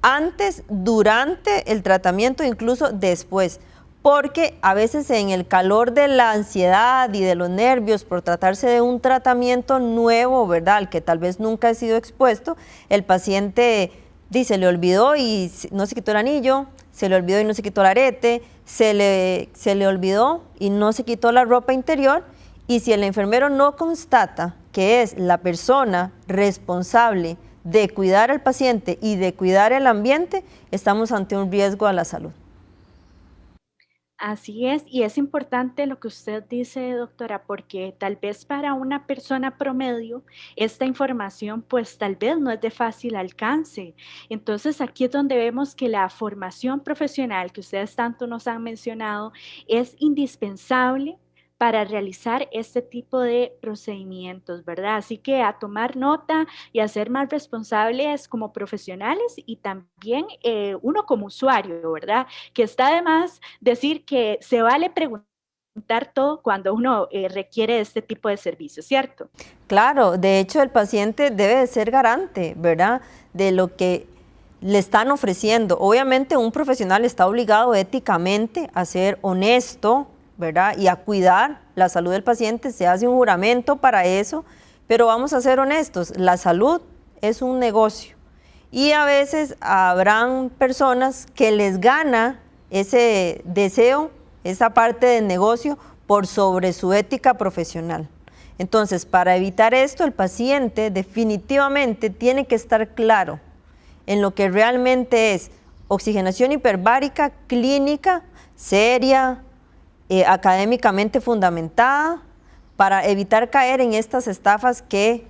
antes, durante el tratamiento, incluso después, porque a veces en el calor de la ansiedad y de los nervios por tratarse de un tratamiento nuevo, ¿verdad?, al que tal vez nunca ha sido expuesto, el paciente se le olvidó y no se quitó el anillo, se le olvidó y no se quitó el arete, se le olvidó y no se quitó la ropa interior, y si el enfermero no constata que es la persona responsable de cuidar al paciente y de cuidar el ambiente, estamos ante un riesgo a la salud. Así es, y es importante lo que usted dice, doctora, porque tal vez para una persona promedio esta información pues tal vez no es de fácil alcance. Entonces aquí es donde vemos que la formación profesional que ustedes tanto nos han mencionado es indispensable para realizar este tipo de procedimientos, ¿verdad? Así que a tomar nota y a ser más responsables como profesionales y también uno como usuario, ¿verdad? Que está de más decir que se vale preguntar todo cuando uno requiere este tipo de servicios, ¿cierto? Claro, de hecho el paciente debe de ser garante, ¿verdad?, de lo que le están ofreciendo. Obviamente un profesional está obligado éticamente a ser honesto, ¿verdad?, y a cuidar la salud del paciente, se hace un juramento para eso, pero vamos a ser honestos, la salud es un negocio y a veces habrán personas que les gana ese deseo, esa parte del negocio por sobre su ética profesional. Entonces, para evitar esto, el paciente definitivamente tiene que estar claro en lo que realmente es oxigenación hiperbárica clínica, seria, académicamente fundamentada, para evitar caer en estas estafas que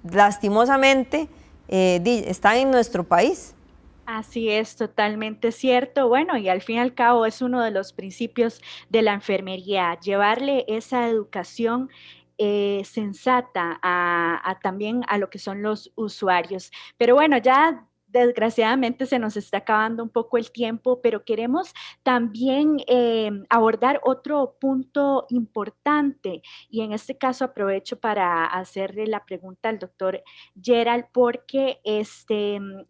lastimosamente están en nuestro país. Así es, totalmente cierto. Bueno, y al fin y al cabo es uno de los principios de la enfermería, llevarle esa educación sensata también a lo que son los usuarios. Pero bueno, ya desgraciadamente se nos está acabando un poco el tiempo, pero queremos también abordar otro punto importante, y en este caso aprovecho para hacerle la pregunta al doctor Gerald, porque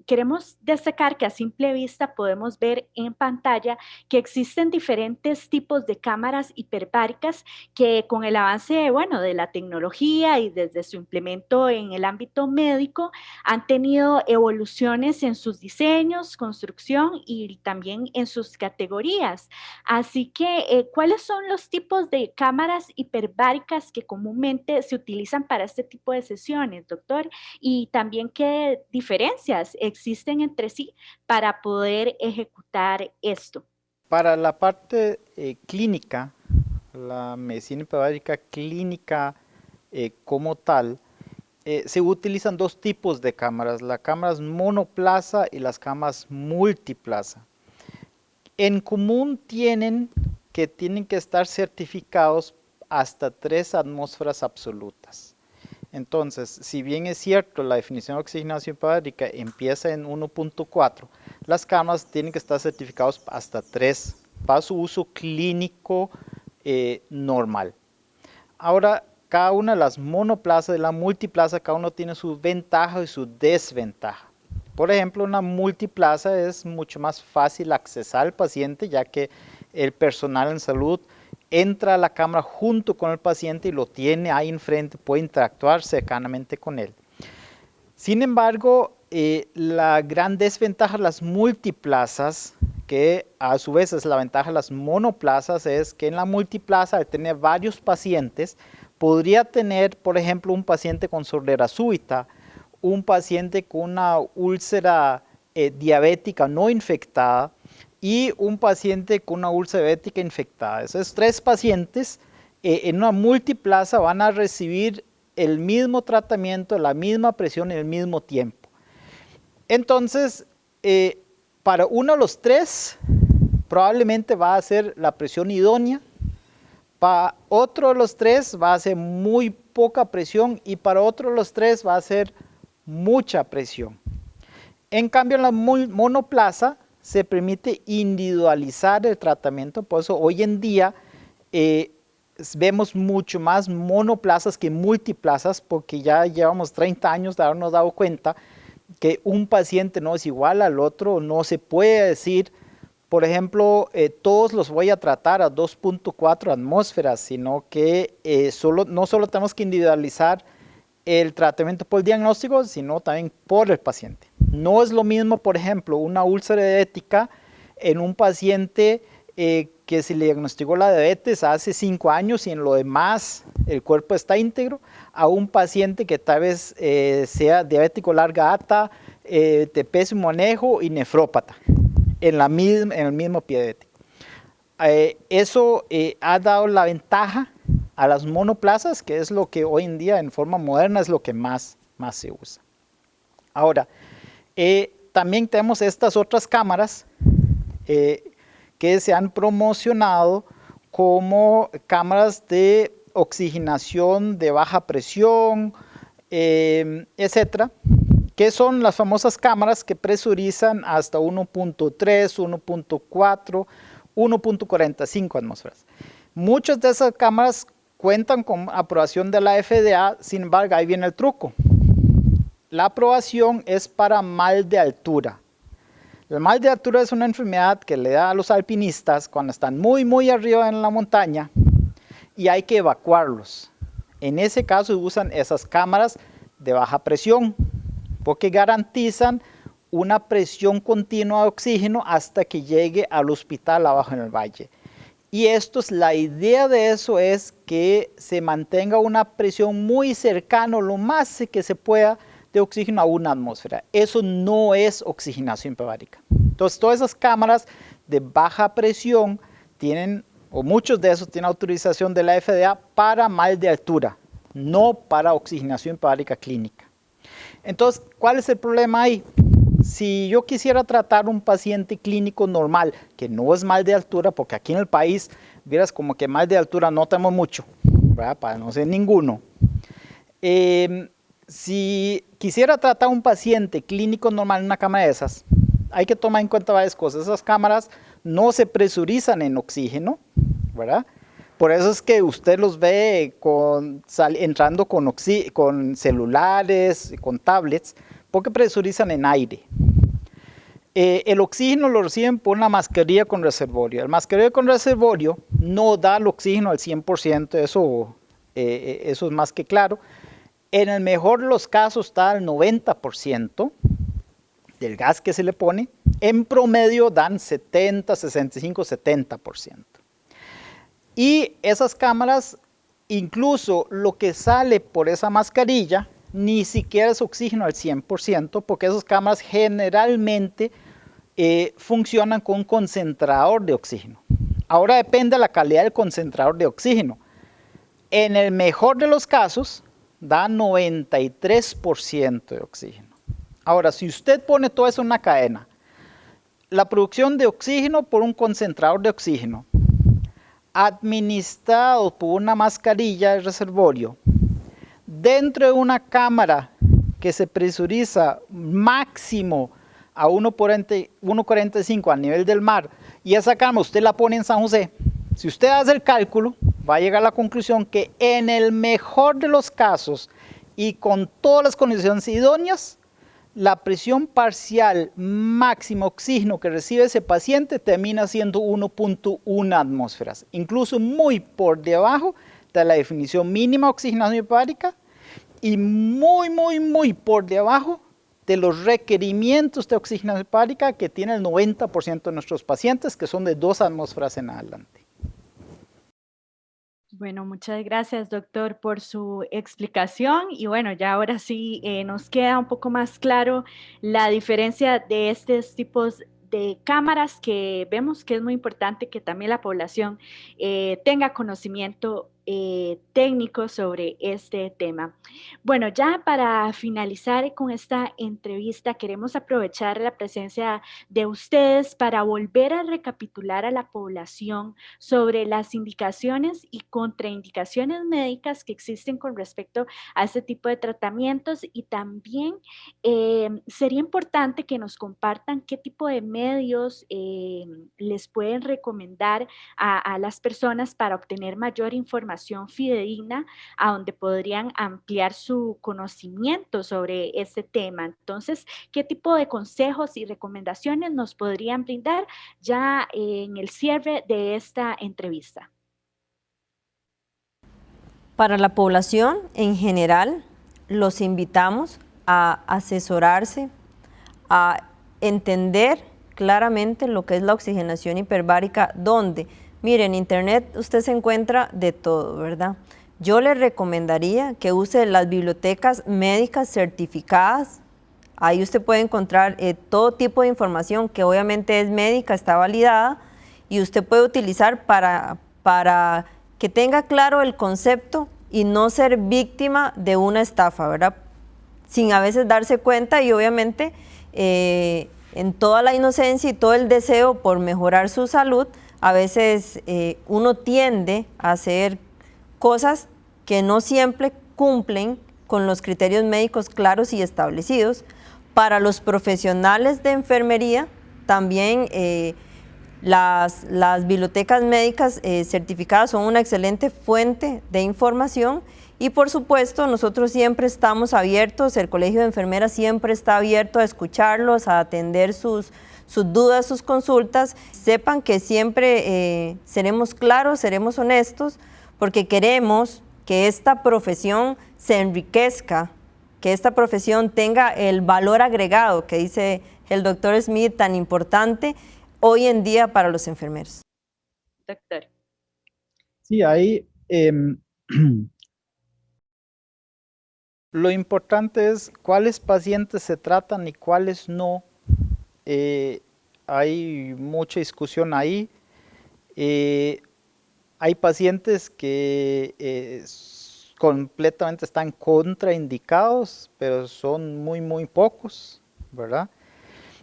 queremos destacar que a simple vista podemos ver en pantalla que existen diferentes tipos de cámaras hiperbáricas que con el avance, bueno, de la tecnología y desde su implemento en el ámbito médico han tenido evoluciones en sus diseños, construcción y también en sus categorías. Así que, ¿cuáles son los tipos de cámaras hiperbáricas que comúnmente se utilizan para este tipo de sesiones, doctor? Y también, ¿qué diferencias existen entre sí para poder ejecutar esto? Para la parte clínica, la medicina hiperbárica clínica como tal, se utilizan dos tipos de cámaras, las cámaras monoplaza y las cámaras multiplaza. En común tienen que estar certificados hasta 3 atmósferas absolutas. Entonces, si bien es cierto, la definición de oxigenación hiperbárica empieza en 1.4, las cámaras tienen que estar certificados hasta 3 para su uso clínico normal. Ahora, cada una de las monoplazas y la multiplaza, cada uno tiene su ventaja y su desventaja. Por ejemplo, una multiplaza es mucho más fácil accesar al paciente, ya que el personal en salud entra a la cámara junto con el paciente y lo tiene ahí enfrente, puede interactuar cercanamente con él. Sin embargo, la gran desventaja de las multiplazas, que a su vez es la ventaja de las monoplazas, es que en la multiplaza, al tener varios pacientes, podría tener, por ejemplo, un paciente con sordera súbita, un paciente con una úlcera diabética no infectada y un paciente con una úlcera diabética infectada. Esos 3 pacientes en una multiplaza van a recibir el mismo tratamiento, la misma presión en el mismo tiempo. Entonces, para uno de los 3, probablemente va a ser la presión idónea. Para otro de los 3 va a ser muy poca presión y para otro de los 3 va a ser mucha presión. En cambio, en la monoplaza se permite individualizar el tratamiento. Por eso hoy en día vemos mucho más monoplazas que multiplazas, porque ya llevamos 30 años de habernos dado cuenta que un paciente no es igual al otro. No se puede decir, por ejemplo, todos los voy a tratar a 2.4 atmósferas, sino que no solo tenemos que individualizar el tratamiento por el diagnóstico, sino también por el paciente. No es lo mismo, por ejemplo, una úlcera diabética en un paciente que se le diagnosticó la diabetes hace 5 años y en lo demás el cuerpo está íntegro, a un paciente que tal vez sea diabético larga data, de pésimo manejo y nefrópata en el mismo pie diabético. Eso ha dado la ventaja a las monoplazas, que es lo que hoy en día en forma moderna es lo que más se usa. Ahora, también tenemos estas otras cámaras que se han promocionado como cámaras de oxigenación de baja presión, etcétera, que son las famosas cámaras que presurizan hasta 1.3, 1.4, 1.45 atmósferas. Muchas de esas cámaras cuentan con aprobación de la FDA, sin embargo, ahí viene el truco. La aprobación es para mal de altura. El mal de altura es una enfermedad que le da a los alpinistas cuando están muy arriba en la montaña y hay que evacuarlos. En ese caso usan esas cámaras de baja presión porque garantizan una presión continua de oxígeno hasta que llegue al hospital abajo en el valle. Y la idea de eso es que se mantenga una presión muy cercana, lo más que se pueda, de oxígeno a 1 atmósfera. Eso no es oxigenación hiperbárica. Entonces, todas esas cámaras de baja presión tienen, o muchos de esos tienen autorización de la FDA para mal de altura, no para oxigenación hiperbárica clínica. Entonces, ¿cuál es el problema ahí? Si yo quisiera tratar un paciente clínico normal, que no es mal de altura, porque aquí en el país, vieras como que mal de altura no tenemos mucho, ¿verdad? Para no ser ninguno. Si quisiera tratar un paciente clínico normal en una cámara de esas, hay que tomar en cuenta varias cosas. Esas cámaras no se presurizan en oxígeno, ¿verdad? Por eso es que usted los ve entrando con celulares, con tablets, porque presurizan en aire. El oxígeno lo reciben por una mascarilla con reservorio. El mascarilla con reservorio no da el oxígeno al 100%, eso es más que claro. En el mejor de los casos está al 90% del gas que se le pone. En promedio dan 70, 65, 70%. Y esas cámaras, incluso lo que sale por esa mascarilla, ni siquiera es oxígeno al 100%, porque esas cámaras generalmente funcionan con un concentrador de oxígeno. Ahora depende de la calidad del concentrador de oxígeno. En el mejor de los casos, da 93% de oxígeno. Ahora, si usted pone todo eso en una cadena, la producción de oxígeno por un concentrador de oxígeno, administrado por una mascarilla de reservorio, dentro de una cámara que se presuriza máximo a 1.45 al nivel del mar, y esa cámara usted la pone en San José, si usted hace el cálculo, va a llegar a la conclusión que en el mejor de los casos y con todas las condiciones idóneas, la presión parcial máxima oxígeno que recibe ese paciente termina siendo 1.1 atmósferas, incluso muy por debajo de la definición mínima de oxigenación hiperbárica y muy por debajo de los requerimientos de oxigenación hiperbárica que tiene el 90% de nuestros pacientes, que son de 2 atmósferas en adelante. Bueno, muchas gracias, doctor, por su explicación. Y bueno, ya ahora sí nos queda un poco más claro la diferencia de estos tipos de cámaras que vemos que es muy importante que también la población tenga conocimiento técnicos sobre este tema. Bueno, ya para finalizar con esta entrevista, queremos aprovechar la presencia de ustedes para volver a recapitular a la población sobre las indicaciones y contraindicaciones médicas que existen con respecto a este tipo de tratamientos, y también sería importante que nos compartan qué tipo de medios les pueden recomendar a las personas para obtener mayor información fidedigna, a donde podrían ampliar su conocimiento sobre este tema. Entonces, ¿qué tipo de consejos y recomendaciones nos podrían brindar ya en el cierre de esta entrevista? Para la población en general, los invitamos a asesorarse, a entender claramente lo que es la oxigenación hiperbárica, donde, mire, en internet usted se encuentra de todo, ¿verdad? Yo le recomendaría que use las bibliotecas médicas certificadas. Ahí usted puede encontrar todo tipo de información que obviamente es médica, está validada, y usted puede utilizar para que tenga claro el concepto y no ser víctima de una estafa, ¿verdad? Sin a veces darse cuenta, y obviamente en toda la inocencia y todo el deseo por mejorar su salud, a veces uno tiende a hacer cosas que no siempre cumplen con los criterios médicos claros y establecidos. Para los profesionales de enfermería, también las bibliotecas médicas certificadas son una excelente fuente de información, y por supuesto nosotros siempre estamos abiertos, el Colegio de Enfermeras siempre está abierto a escucharlos, a atender sus dudas, sus consultas. Sepan que siempre seremos claros, seremos honestos, porque queremos que esta profesión se enriquezca, que esta profesión tenga el valor agregado que dice el doctor Smith tan importante hoy en día para los enfermeros. Doctor. Sí, ahí lo importante es cuáles pacientes se tratan y cuáles no. Hay mucha discusión ahí. Hay pacientes que completamente están contraindicados, pero son muy pocos, ¿verdad?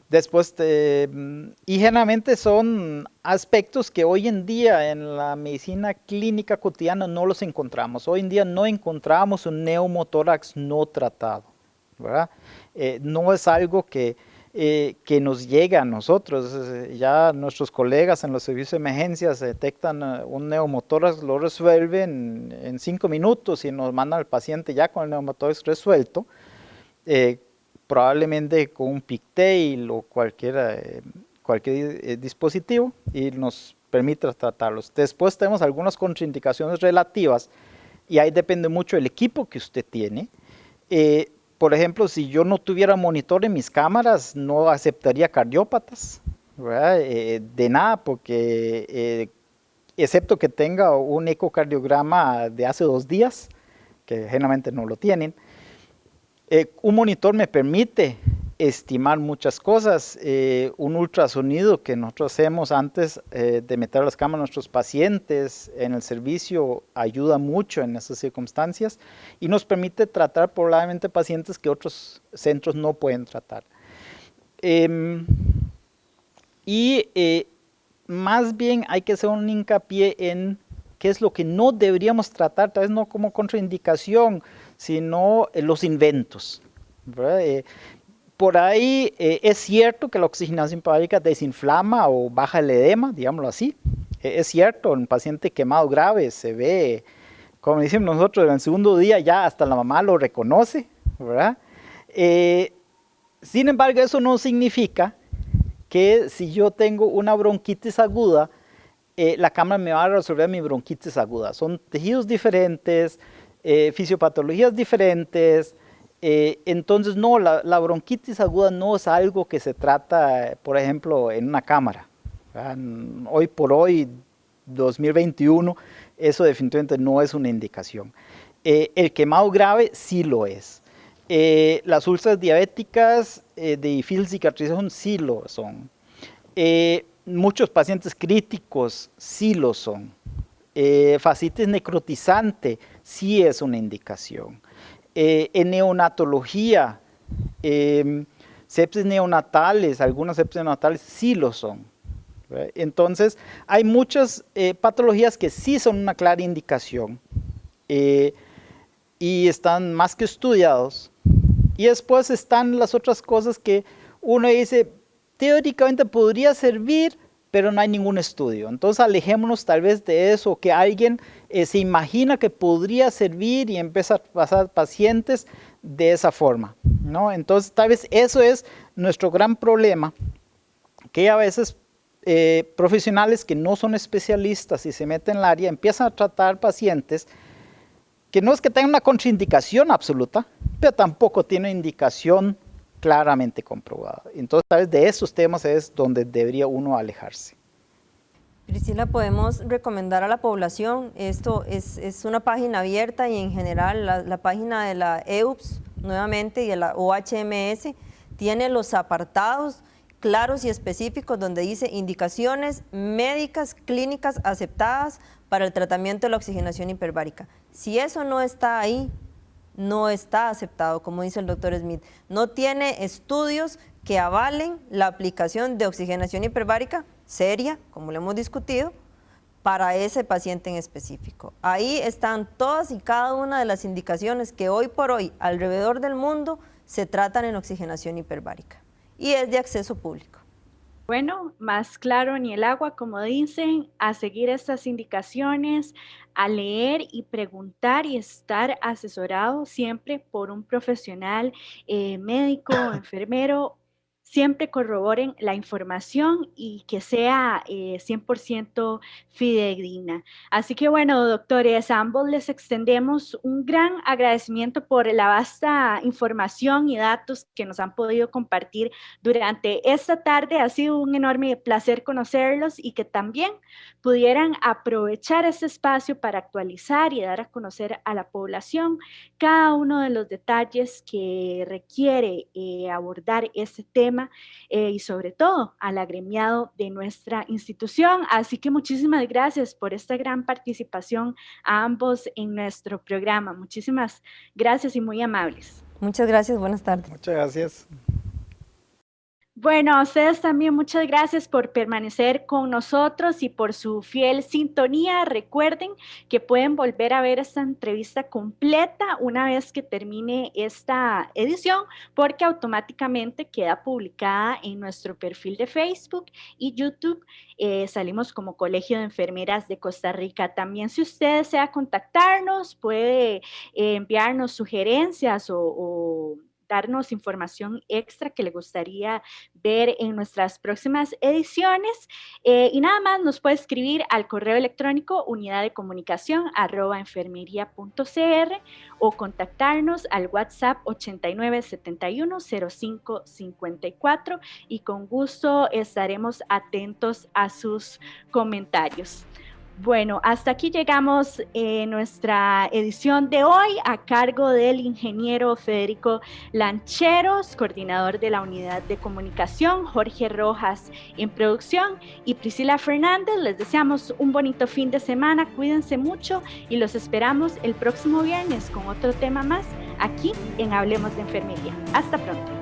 Después, y generalmente son aspectos que hoy en día en la medicina clínica cotidiana no los encontramos. Hoy en día no encontramos un neumotórax no tratado, ¿verdad? No es algo que nos llega a nosotros. Ya nuestros colegas en los servicios de emergencias detectan un neumotórax, lo resuelven en 5 minutos y nos mandan al paciente ya con el neumotórax resuelto, probablemente con un pigtail o cualquier dispositivo, y nos permite tratarlos. Después tenemos algunas contraindicaciones relativas, y ahí depende mucho del equipo que usted tiene. Por ejemplo, si yo no tuviera monitor en mis cámaras, no aceptaría cardiópatas, ¿verdad? De nada, porque excepto que tenga un ecocardiograma de hace 2 días, que generalmente no lo tienen, un monitor me permite estimar muchas cosas. Un ultrasonido que nosotros hacemos antes de meter las cámaras a nuestros pacientes en el servicio ayuda mucho en esas circunstancias y nos permite tratar probablemente pacientes que otros centros no pueden tratar. Más bien hay que hacer un hincapié en qué es lo que no deberíamos tratar, tal vez no como contraindicación, sino los inventos, ¿verdad? Por ahí es cierto que la oxigenación hiperbárica desinflama o baja el edema, digámoslo así. Es cierto, en un paciente quemado grave se ve, como decimos nosotros, en el segundo día ya hasta la mamá lo reconoce, ¿verdad? Sin embargo, eso no significa que si yo tengo una bronquitis aguda, la cámara me va a resolver mi bronquitis aguda. Son tejidos diferentes, fisiopatologías diferentes. Entonces no, la bronquitis aguda no es algo que se trata, por ejemplo, en una cámara. Hoy por hoy, 2021, eso definitivamente no es una indicación. El quemado grave sí lo es. Las úlceras diabéticas de difícil cicatrización sí lo son. Muchos pacientes críticos sí lo son. fascitis necrotizante sí es una indicación. En neonatología, sepsis neonatales, algunas sepsis neonatales sí lo son. ¿Verdad? Entonces, hay muchas patologías que sí son una clara indicación y están más que estudiados. Y después están las otras cosas que uno dice, teóricamente podría servir, pero no hay ningún estudio. Entonces alejémonos tal vez de eso, que alguien se imagina que podría servir y empieza a pasar pacientes de esa forma, ¿no? Entonces tal vez eso es nuestro gran problema, que a veces profesionales que no son especialistas y se meten en el área empiezan a tratar pacientes que no es que tengan una contraindicación absoluta, pero tampoco tiene indicación claramente comprobada. Entonces, tal vez de esos temas es donde debería uno alejarse. Priscila, podemos recomendar a la población, esto es una página abierta y en general la página de la EUPS nuevamente y de la OHMS tiene los apartados claros y específicos donde dice indicaciones médicas clínicas aceptadas para el tratamiento de la oxigenación hiperbárica. Si eso no está ahí, no está aceptado, como dice el doctor Smith. No tiene estudios que avalen la aplicación de oxigenación hiperbárica seria, como lo hemos discutido, para ese paciente en específico. Ahí están todas y cada una de las indicaciones que hoy por hoy, alrededor del mundo, se tratan en oxigenación hiperbárica y es de acceso público. Bueno, más claro ni el agua, como dicen, a seguir estas indicaciones, a leer y preguntar y estar asesorado siempre por un profesional médico, enfermero. Siempre corroboren la información y que sea 100% fidedigna. Así que bueno, doctores, a ambos les extendemos un gran agradecimiento por la vasta información y datos que nos han podido compartir durante esta tarde. Ha sido un enorme placer conocerlos y que también pudieran aprovechar este espacio para actualizar y dar a conocer a la población cada uno de los detalles que requiere abordar este tema. Y sobre todo al agremiado de nuestra institución. Así que muchísimas gracias por esta gran participación a ambos en nuestro programa. Muchísimas gracias y muy amables. Muchas gracias, buenas tardes. Muchas gracias. Bueno, a ustedes también muchas gracias por permanecer con nosotros y por su fiel sintonía. Recuerden que pueden volver a ver esta entrevista completa una vez que termine esta edición, porque automáticamente queda publicada en nuestro perfil de Facebook y YouTube. Salimos como Colegio de Enfermeras de Costa Rica. También, si usted desea contactarnos, puede enviarnos sugerencias o darnos información extra que le gustaría ver en nuestras próximas ediciones. Y nada más nos puede escribir al correo electrónico unidaddecomunicacion@enfermeria.cr o contactarnos al WhatsApp 8971-0554 y con gusto estaremos atentos a sus comentarios. Bueno, hasta aquí llegamos en nuestra edición de hoy a cargo del ingeniero Federico Lancheros, coordinador de la unidad de comunicación, Jorge Rojas en producción y Priscila Fernández. Les deseamos un bonito fin de semana, cuídense mucho y los esperamos el próximo viernes con otro tema más aquí en Hablemos de Enfermería. Hasta pronto.